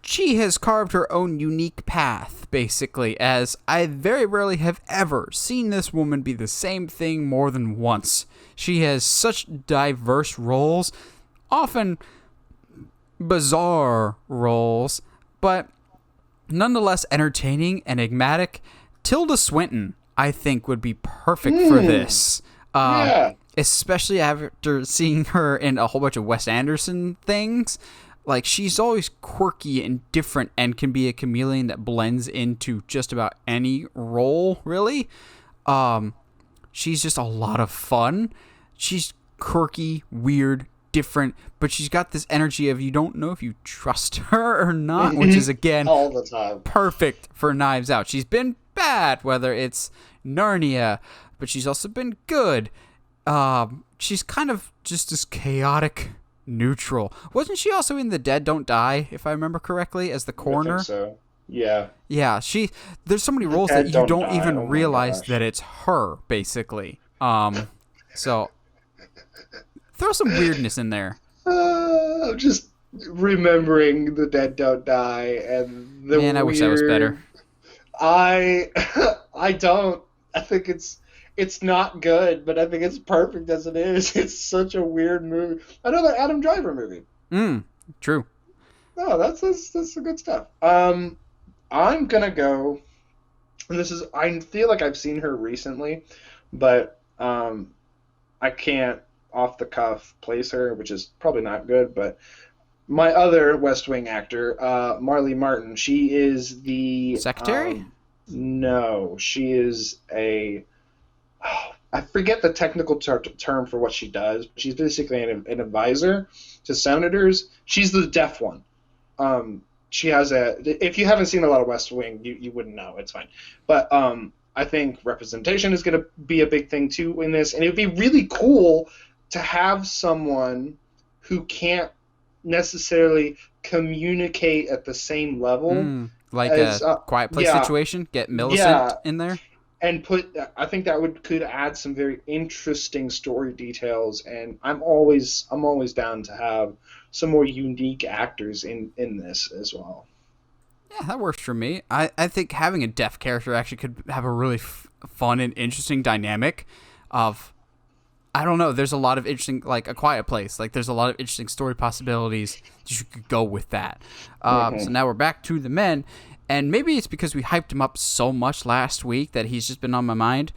she has carved her own unique path, basically, as I very rarely have ever seen this woman be the same thing more than once. She has such diverse roles, often bizarre roles, but nonetheless entertaining, enigmatic. Tilda Swinton, I think, would be perfect for this. Yeah. Especially after seeing her in a whole bunch of Wes Anderson things. Like, she's always quirky and different and can be a chameleon that blends into just about any role, really. She's just a lot of fun. She's quirky, weird, different, but she's got this energy of you don't know if you trust her or not, which is, again, all the time perfect for Knives Out. She's been bad, whether it's Narnia, but she's also been good. She's kind of just this chaotic neutral. Wasn't she also in The Dead Don't Die, if I remember correctly, as the coroner? I think so. Yeah. Yeah, there's so many roles that you don't even realize that it's her, basically. So throw some weirdness in there. I'm just remembering The Dead Don't Die and the Man, I wish that was better. I don't. I think it's not good, but I think it's perfect as it is. It's such a weird movie. Another Adam Driver movie. True. No, that's the good stuff. I'm gonna go, and I feel like I've seen her recently, but I can't off the cuff place her, which is probably not good. But my other West Wing actor, Marley Martin, she is the secretary. No, she is I forget the technical term for what she does. But she's basically an advisor to senators. She's the deaf one. She has if you haven't seen a lot of West Wing, you wouldn't know. It's fine. But I think representation is going to be a big thing too in this, and it would be really cool to have someone who can't necessarily communicate at the same level. Like as, a Quiet Place situation. Get Millicent in there. And I think that could add some very interesting story details, and I'm always down to have some more unique actors in this as well. Yeah, that works for me. I think having a deaf character actually could have a really fun and interesting dynamic of, I don't know, there's a lot of interesting, like A Quiet Place, like there's a lot of interesting story possibilities that you could go with that. So now we're back to the men. And maybe it's because we hyped him up so much last week that he's just been on my mind.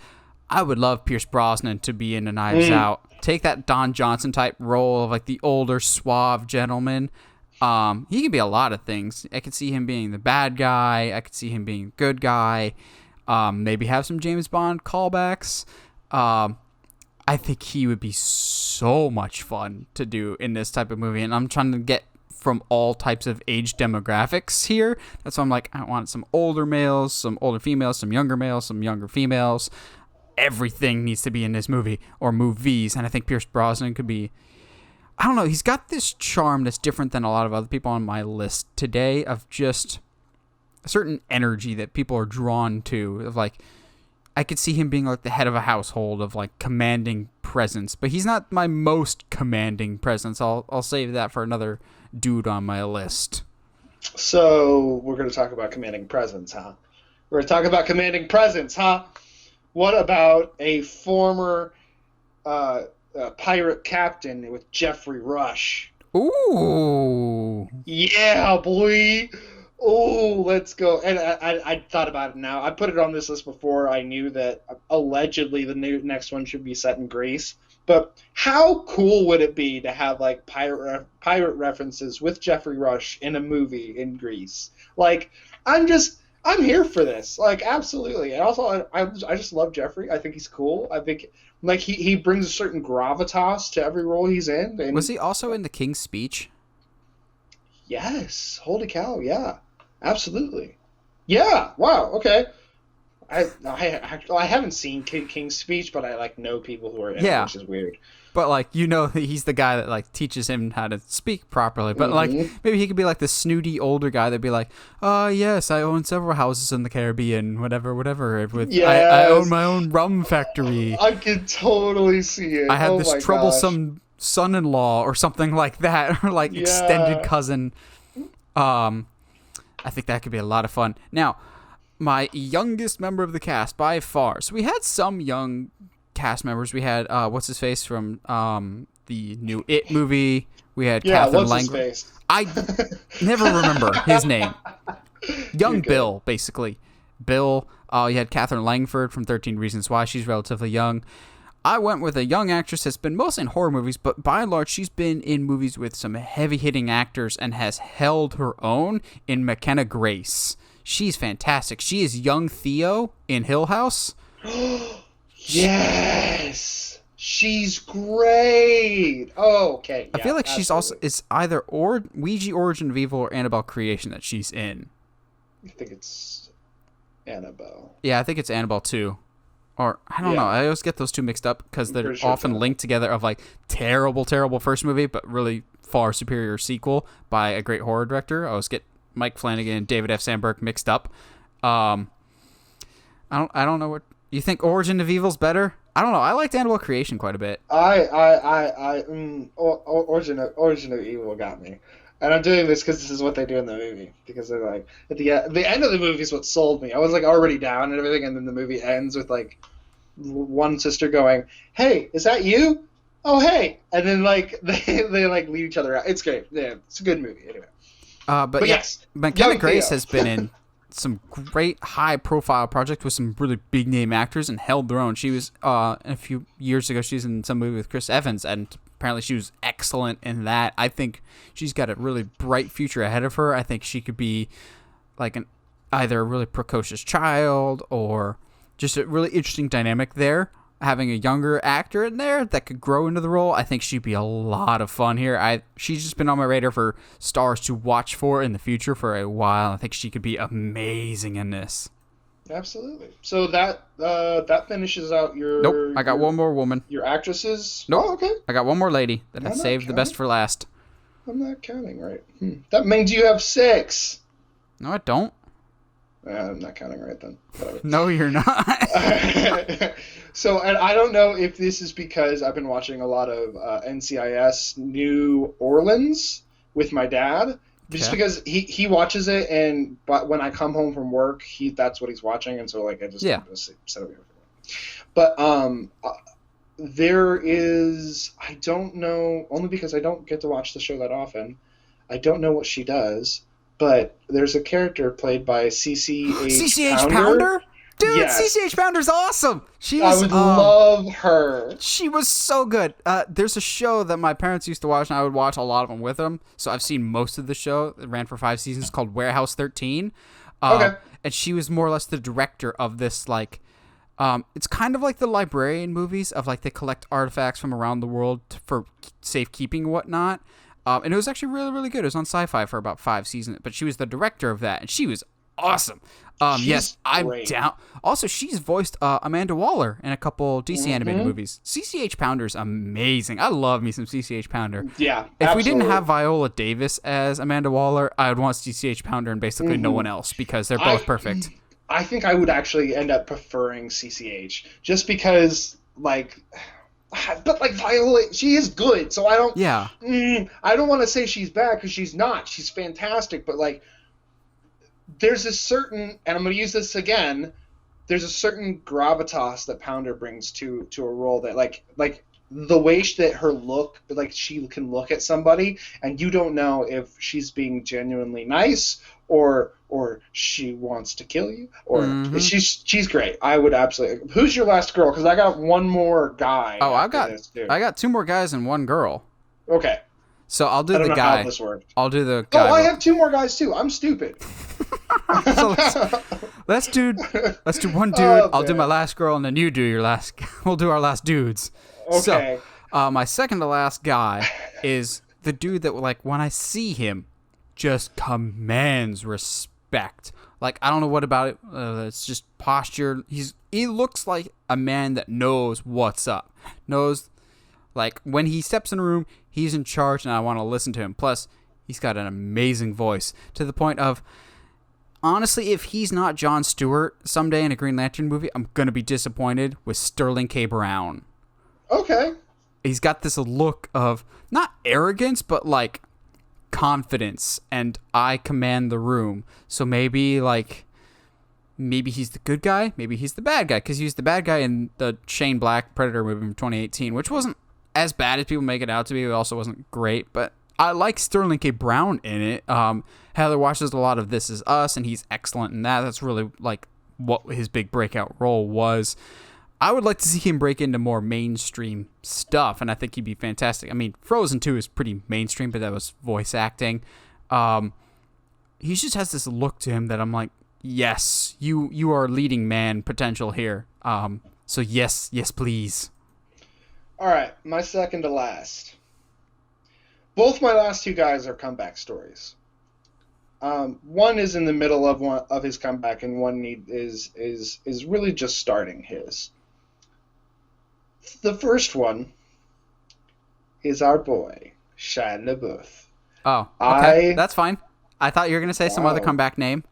I would love Pierce Brosnan to be in the Knives Out. Take that Don Johnson type role of like the older, suave gentleman. He can be a lot of things. I could see him being the bad guy. I could see him being the good guy. Maybe have some James Bond callbacks. I think he would be so much fun to do in this type of movie. And I'm trying to get from all types of age demographics here. That's why I'm like, I want some older males, some older females, some younger males, some younger females. Everything needs to be in this movie or movies. And I think Pierce Brosnan could be, I don't know, he's got this charm that's different than a lot of other people on my list today of just a certain energy that people are drawn to. Of like, I could see him being like the head of a household of like commanding presence, but he's not my most commanding presence. I'll save that for another dude on my list. So we're going to talk about commanding presence, huh? We're going to talk about commanding presence, huh? What about a former pirate captain with Jeffrey Rush? Ooh. Yeah, boy. Oh, let's go. And I thought about it now. I put it on this list before I knew that allegedly the next one should be set in Greece. But how cool would it be to have like pirate references with Jeffrey Rush in a movie in Greece? Like, I'm here for this. Like, absolutely. And also, I just love Jeffrey. I think he's cool. I think like he brings a certain gravitas to every role he's in. And was he also in The King's Speech? Yes. Holy cow. Yeah. Absolutely. Yeah. Wow. Okay. I haven't seen King's Speech, but I like know people who are in it, which is weird. But like, you know, he's the guy that like teaches him how to speak properly. But like, maybe he could be like the snooty older guy that'd be like, yes, I own several houses in the Caribbean, whatever. I own my own rum factory. I can totally see it. I had this troublesome son-in-law or something like that, or like extended cousin. I think that could be a lot of fun. Now, my youngest member of the cast by far. So we had some young cast members. We had what's his face from the new It movie. We had Catherine Langford. I never remember his name. Young Bill, basically. Bill. You had Catherine Langford from 13 Reasons Why. She's relatively young. I went with a young actress that's been mostly in horror movies, but by and large, she's been in movies with some heavy-hitting actors and has held her own in McKenna Grace. She's fantastic. She is young Theo in Hill House. Yes! She's great. Oh, okay. I Yeah, feel like she's also absolutely. it's either Ouija Origin of Evil or Annabelle Creation that she's in. I think it's Annabelle. Yeah, I think it's Annabelle too. Or I don't know. Yeah, I always get those two mixed up because I'm they're pretty sure it's often Annabelle. linked together of like terrible, terrible first movie, but really far superior sequel by a great horror director. I always get Mike Flanagan and David F. Sandberg mixed up. Um, I don't know what you think. Origin of Evil's better. I don't know. I liked Annabelle Creation quite a bit. Origin of Evil got me. And I'm doing this because this is what they do in the movie. Because they're like, the end of the movie is what sold me. I was like already down and everything, and then the movie ends with like one sister going, "Hey, is that you? Oh, hey!" And then like they like lead each other out. It's great. Yeah, it's a good movie. Anyway, But but yeah, yes, McKenna young Grace Theo. has been in some great high-profile projects with some really big-name actors and held their own. She was a few years ago. She was in some movie with Chris Evans, and apparently she was excellent in that. I think she's got a really bright future ahead of her. I think she could be like either a really precocious child or just a really interesting dynamic there. Having a younger actor in there that could grow into the role, I think she'd be a lot of fun here. She's just been on my radar for stars to watch for in the future for a while. I think she could be amazing in this. Absolutely. So that finishes out Nope, I got your one more woman. your actresses. Nope, Oh, okay. I got one more lady that I I'm not saved the best counting. for last. I'm not counting right. That means you have 6. No, I don't. I'm not counting right then. Whatever. No, you're not. So, and I don't know if this is because I've been watching a lot of NCIS New Orleans with my dad, just Okay. because he watches it, but when I come home from work, that's what he's watching, and so like I just Yeah. set over here for him. But there is, I don't know, only because I don't get to watch the show that often. I don't know what she does, but there's a character played by CCH CCH Pounder. Pounder? Dude, Yes. CCH Pounder's awesome. She I was would love her. she was so good. There's a show that my parents used to watch, and I would watch a lot of them with them. So I've seen most of the show. It ran for 5 seasons, called Warehouse 13. Okay. And she was more or less the director of this, like, it's kind of like the librarian movies of, like, they collect artifacts from around the world for safekeeping and whatnot. And it was actually really, really good. It was on Sci-Fi for about 5 seasons, but she was the director of that, and she was awesome. She's Yes, I'm great. down. Also, she's voiced Amanda Waller in a couple DC animated movies. CCH Pounder's amazing. I love me some CCH Pounder. Yeah, If we didn't absolutely. have Viola Davis as Amanda Waller, I would want CCH Pounder and basically no one else because they're both perfect. I think I would actually end up preferring CCH just because, like, but like Viola, she is good, so I don't. Yeah. I don't want to say she's bad because she's not. She's fantastic, but like, there's a certain, and I'm going to use this again. There's a certain gravitas that Pounder brings to a role that like the way that her look, like she can look at somebody and you don't know if she's being genuinely nice or she wants to kill you or she's great. I would absolutely. Who's your last girl? Because I got one more guy. Oh, I after this, too. got 2 more guys and 1 girl. Okay. So I'll do I don't the know guy. how this worked. I'll do the Oh, guy. I have 2 more guys too. I'm stupid. So let's do one dude. Oh, I'll do man. my last girl, and then you do your last. We'll do our last dudes. Okay. So, my second to last guy is the dude that, like, when I see him, just commands respect. Like, I don't know what about it. It's just posture. He looks like a man that knows what's up. Knows, like, when he steps in a room, he's in charge, and I want to listen to him. Plus, he's got an amazing voice to the point of, honestly, if he's not Jon Stewart someday in a Green Lantern movie, I'm going to be disappointed with Sterling K. Brown. Okay. He's got this look of, not arrogance, but, like, confidence, and I command the room. So maybe he's the good guy, maybe he's the bad guy, because he was the bad guy in the Shane Black Predator movie from 2018, which wasn't as bad as people make it out to be. It also wasn't great, but I like Sterling K. Brown in it. Heather watches a lot of This Is Us, and he's excellent in that. That's really, like, what his big breakout role was. I would like to see him break into more mainstream stuff, and I think he'd be fantastic. I mean, Frozen 2 is pretty mainstream, but that was voice acting. He just has this look to him that I'm like, yes, you are leading man potential here. So yes, please. All right, my second to last. Both my last two guys are comeback stories. One is in the middle of his comeback, and one is really just starting his. The first one is our boy Shia LaBeouf. Oh, okay. That's fine. I thought you were going to say some other Wow. comeback name.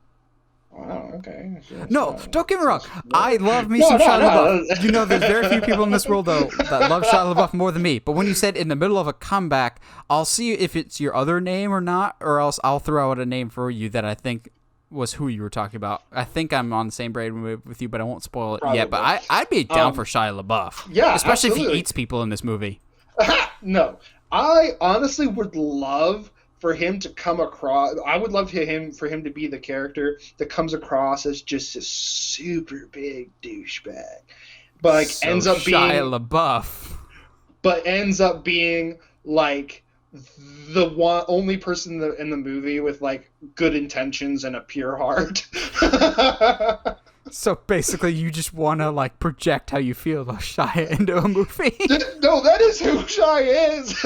Wow, okay. No, don't get me wrong. I love me some Shia LaBeouf. You know, there's very few people in this world, though, that love Shia LaBeouf more than me. But when you said in the middle of a comeback, I'll see if it's your other name or not, or else I'll throw out a name for you that I think was who you were talking about. I think I'm on the same brain with you, but I won't spoil it yet. But I'd be down for Shia LaBeouf. Yeah, especially absolutely. if he eats people in this movie. No, I honestly would love for him to come across. I would love for him to be the character that comes across as just a super big douchebag, but like So ends up being Shia LaBeouf. but ends up being like the only person in the movie with like good intentions and a pure heart. So basically, you just want to like project how you feel about Shia into a movie. No, that is who Shia is.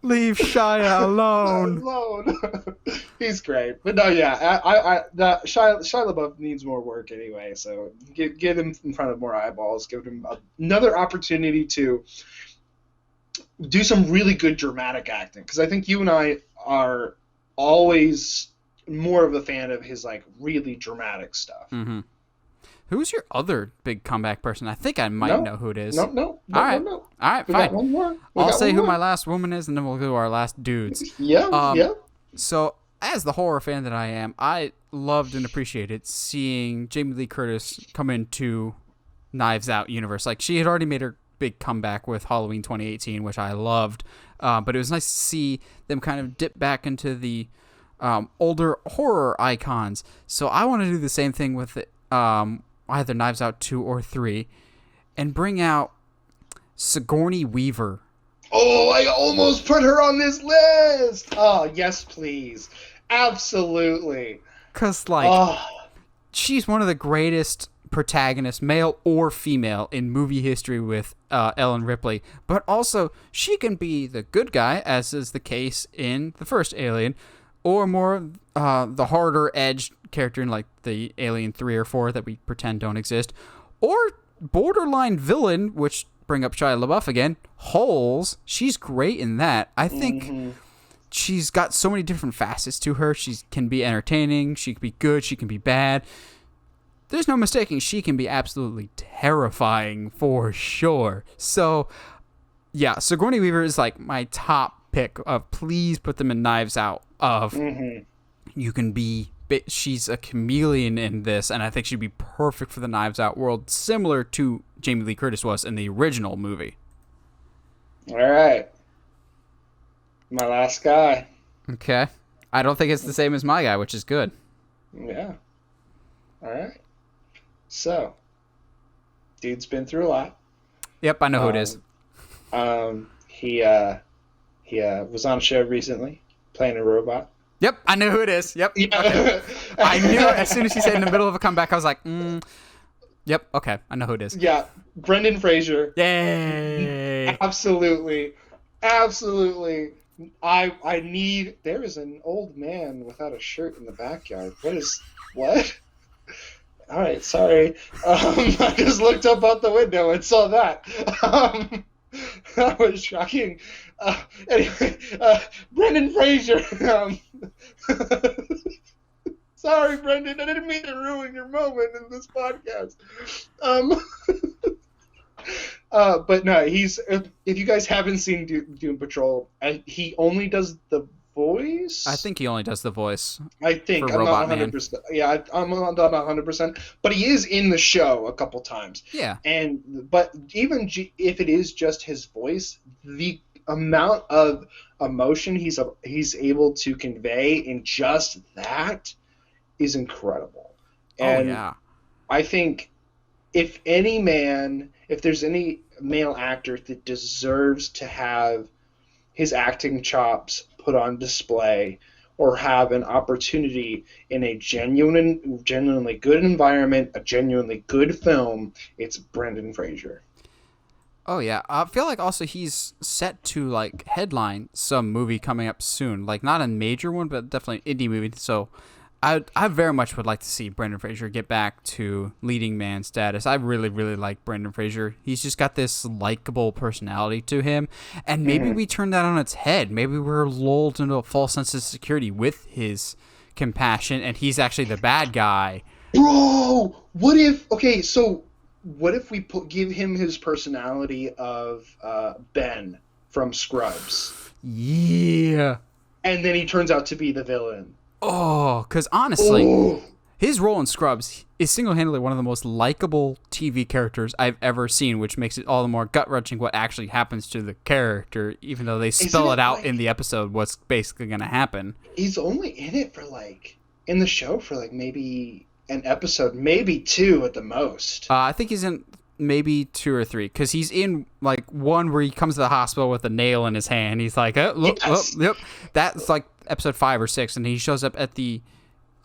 Leave Shia alone. He's great, but no, yeah, Shia LaBeouf needs more work anyway. So get him in front of more eyeballs. Give him another opportunity to do some really good dramatic acting. Because I think you and I are always more of a fan of his like really dramatic stuff. Mm-hmm. Who's your other big comeback person? I think I might know who it is. No. All right, We fine. got one more. I'll say who my last woman is, and then we'll go to our last dudes. Yeah. So, as the horror fan that I am, I loved and appreciated seeing Jamie Lee Curtis come into Knives Out universe. Like, she had already made her big comeback with Halloween 2018, which I loved. But it was nice to see them kind of dip back into the older horror icons. So I want to do the same thing with either Knives Out 2 or 3 and bring out Sigourney Weaver. Oh, I almost put her on this list. Oh, yes, please. Absolutely. Because, she's one of the greatest protagonists, male or female, in movie history with Ellen Ripley. But also, she can be the good guy, as is the case in the first Alien, or more the harder-edged character in, like, the Alien 3 or 4 that we pretend don't exist, or borderline villain, which, bring up Shia LaBeouf again, Holes. She's great in that. I think she's got so many different facets to her. She can be entertaining, she can be good, she can be bad. There's no mistaking she can be absolutely terrifying for sure. So, yeah, Sigourney Weaver is like my top pick of please put them in Knives Out of you can be, she's a chameleon in this, and I think she'd be perfect for the Knives Out world, similar to Jamie Lee Curtis was in the original movie. All right. My last guy. Okay. I don't think it's the same as my guy, which is good. Yeah. All right. So, dude's been through a lot. Yep, I know who it is. He was on a show recently, playing a robot. Yep, I know who it is. Yep. Yeah. Okay. I knew it as soon as she said in the middle of a comeback, I was like, yep, okay, I know who it is. Yeah, Brendan Fraser. Yay! Absolutely. I need. There is an old man without a shirt in the backyard. What? All right, sorry. I just looked up out the window and saw that. That was shocking. Anyway, Brendan Fraser. Sorry, Brendan. I didn't mean to ruin your moment in this podcast. But no, he's. If you guys haven't seen Doom Patrol, he only does the voice. I think he only does the voice. I think for I'm Robot not 100%. Yeah, I'm not 100%. But he is in the show a couple times. Yeah. But even if it is just his voice, the amount of emotion he's able to convey in just that is incredible. And yeah. I think if there's any male actor that deserves to have his acting chops put on display or have an opportunity in a genuinely good environment, a genuinely good film, it's Brendan Fraser. Oh yeah, I feel like also he's set to like headline some movie coming up soon, like not a major one, but definitely an indie movie. So, I very much would like to see Brendan Fraser get back to leading man status. I really really like Brendan Fraser. He's just got this likable personality to him, and maybe we turn that on its head. Maybe we're lulled into a false sense of security with his compassion, and he's actually the bad guy. Bro, what if? Okay, so what if we give him his personality of Ben from Scrubs, Yeah. and then he turns out to be the villain? Oh, because honestly, Oh, his role in Scrubs is single-handedly one of the most likable TV characters I've ever seen, which makes it all the more gut-wrenching what actually happens to the character, even though they spell it out in the episode what's basically going to happen. he's only in it for in the show for maybe an episode, maybe two at the most. I think he's in maybe 2 or 3, because he's in one where he comes to the hospital with a nail in his hand. He's like, look, Yes. yep. That's like episode 5 or 6, and he shows up at the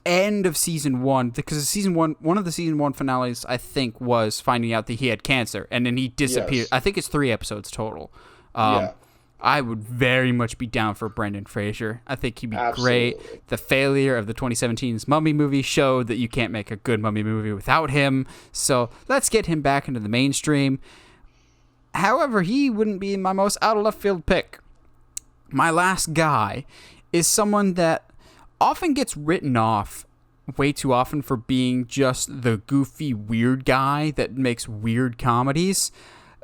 end of season 1, because one of the season 1 finales I think was finding out that he had cancer, and then he disappeared. Yes. I think it's 3 episodes total. Yeah. I would very much be down for Brendan Fraser. I think he'd be Absolutely. great. The failure of the 2017's Mummy movie showed that you can't make a good Mummy movie without him. So let's get him back into the mainstream. However, he wouldn't be my most out of left field pick. My last guy is someone that often gets written off way too often for being just the goofy, weird guy that makes weird comedies.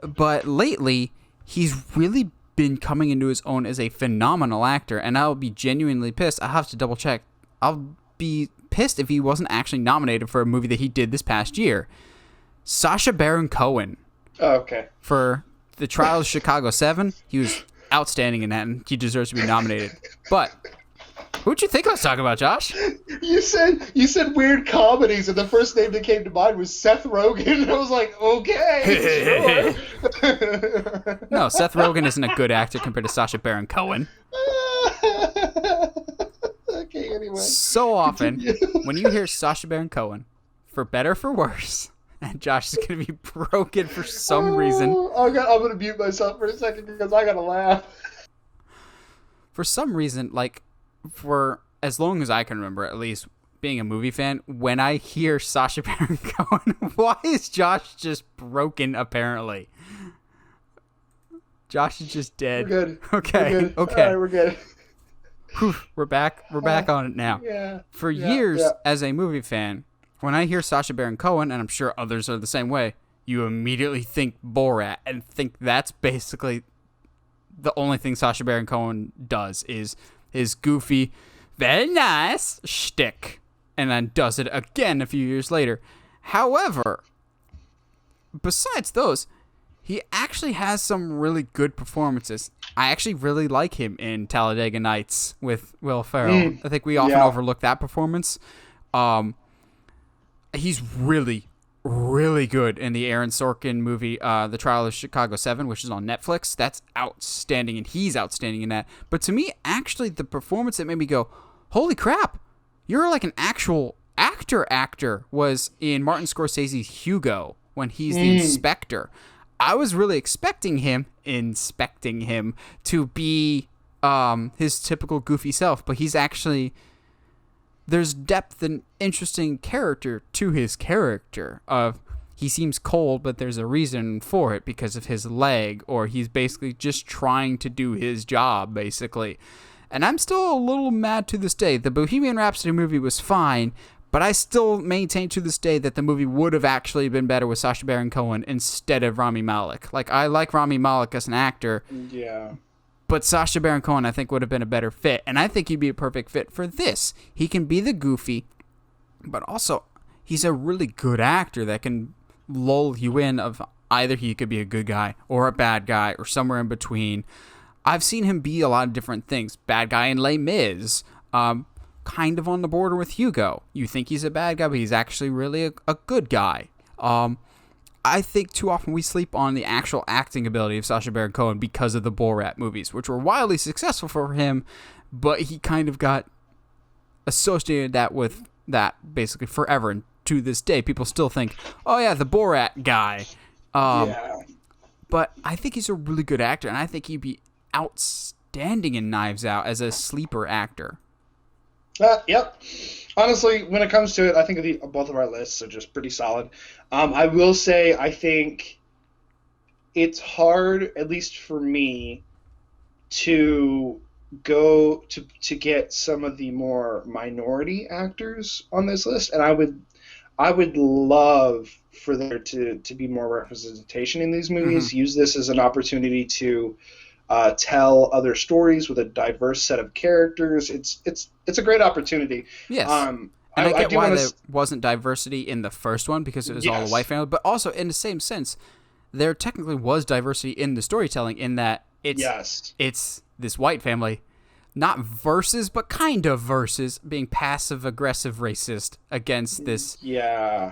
But lately, he's really been coming into his own as a phenomenal actor, and I'll be genuinely pissed. I have to double check. I'll be pissed if he wasn't actually nominated for a movie that he did this past year. Sacha Baron Cohen. Oh, okay. For The Trial of Chicago 7, he was outstanding in that, and he deserves to be nominated. But who'd you think I was talking about, Josh? You said weird comedies, and the first name that came to mind was Seth Rogen. And I was like, okay, sure. No, Seth Rogen isn't a good actor compared to Sacha Baron Cohen. Okay, anyway. So often, when you hear Sacha Baron Cohen, for better or for worse, and Josh is going to be broken for some reason. I'm going to mute myself for a second because I got to laugh. For some reason, for as long as I can remember, at least being a movie fan, when I hear Sacha Baron Cohen, why is Josh just broken, apparently? Josh is just dead. We're good. Okay. We're good. Okay. All right, we're good. Whew, we're back. We're back on it now. Yeah. For years, as a movie fan, when I hear Sacha Baron Cohen, and I'm sure others are the same way, you immediately think Borat and think that's basically the only thing Sacha Baron Cohen does is his goofy, very nice shtick, and then does it again a few years later. However, besides those, he actually has some really good performances. I actually really like him in Talladega Nights with Will Ferrell. I think we often overlook that performance. He's really, really good in the Aaron Sorkin movie, The Trial of Chicago 7, which is on Netflix. That's outstanding, and he's outstanding in that. But to me, actually, the performance that made me go, holy crap, you're like an actual actor was in Martin Scorsese's Hugo, when he's the inspector. I was really inspecting him to be his typical goofy self, but he's actually... There's depth and interesting character to his character. He seems cold, but there's a reason for it because of his leg, or he's basically just trying to do his job, basically. And I'm still a little mad to this day. The Bohemian Rhapsody movie was fine, but I still maintain to this day that the movie would have actually been better with Sacha Baron Cohen instead of Rami Malek. I like Rami Malek as an actor. Yeah. But Sacha Baron Cohen, I think, would have been a better fit. And I think he'd be a perfect fit for this. He can be the goofy, but also he's a really good actor that can lull you in of either he could be a good guy or a bad guy or somewhere in between. I've seen him be a lot of different things. Bad guy in Les Mis, kind of on the border with Hugo. You think he's a bad guy, but he's actually really a good guy. I think too often we sleep on the actual acting ability of Sacha Baron Cohen because of the Borat movies, which were wildly successful for him, but he kind of got associated that with that basically forever. And to this day, people still think, oh yeah, the Borat guy. But but I think he's a really good actor, and I think he'd be outstanding in Knives Out as a sleeper actor. Yep. Honestly, when it comes to it, I think both of our lists are just pretty solid. I will say I think it's hard, at least for me, to go to get some of the more minority actors on this list, and I would love for there to be more representation in these movies. Mm-hmm. Use this as an opportunity to tell other stories with a diverse set of characters. It's a great opportunity. Yes. And I get why there wasn't diversity in the first one because it was all a white family, but also in the same sense, there technically was diversity in the storytelling in that it's this white family, not versus, but kind of versus being passive-aggressive racist against this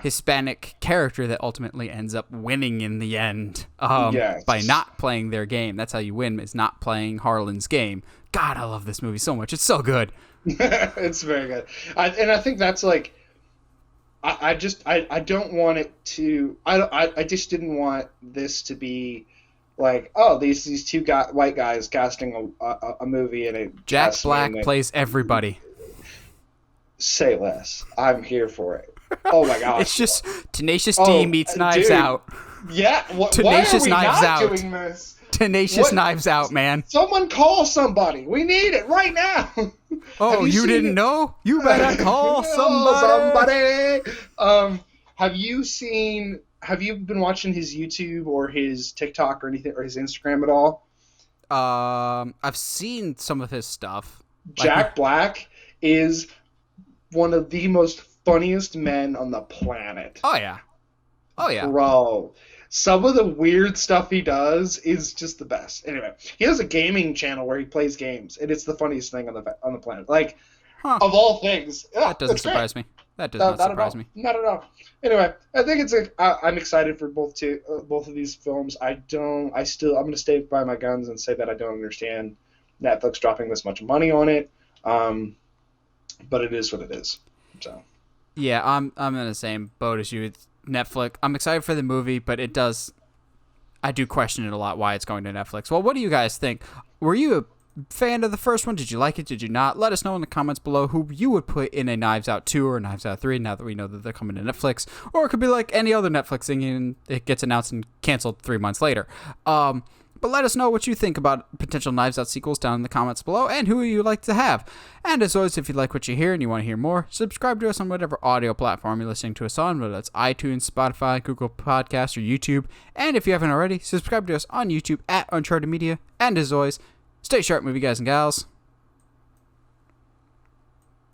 Hispanic character that ultimately ends up winning in the end by not playing their game. That's how you win, is not playing Harlan's game. God, I love this movie so much. It's so good. It's very good. I think that's like, I don't want it to, I just didn't want this to be like, oh, these two white guys casting a movie and it. Jack Black plays everybody. Say less. I'm here for it. Oh my gosh. It's just Tenacious D meets Knives Out. Yeah. Tenacious why are we Knives not Out. doing this? Tenacious Knives Out, man. Someone call somebody. We need it right now. Oh, you didn't know? You better call somebody. Have you been watching his YouTube or his TikTok or anything, or his Instagram at all? I've seen some of his stuff. Jack Black is one of the most funniest men on the planet. Oh yeah. Bro. Some of the weird stuff he does is just the best. Anyway, he has a gaming channel where he plays games, and it's the funniest thing on the planet. Like, of all things. That doesn't surprise me. That does not surprise me. Not at all. Anyway, I think I'm excited for both of these films. I'm going to stay by my guns and say that I don't understand Netflix dropping this much money on it. But it is what it is. So. Yeah, I'm in the same boat as you. It's Netflix. I'm excited for the movie, but I do question it a lot why it's going to Netflix. Well, what do you guys think? Were you a fan of the first one? Did you like it? Did you not? Let us know in the comments below who you would put in a Knives Out 2 or Knives Out 3 now that we know that they're coming to Netflix. Or it could be like any other Netflix thing and it gets announced and canceled 3 months later. But let us know what you think about potential Knives Out sequels down in the comments below and who you'd like to have. And as always, if you like what you hear and you want to hear more, subscribe to us on whatever audio platform you're listening to us on, whether that's iTunes, Spotify, Google Podcasts, or YouTube. And if you haven't already, subscribe to us on YouTube at Uncharted Media. And as always, stay sharp, movie guys and gals.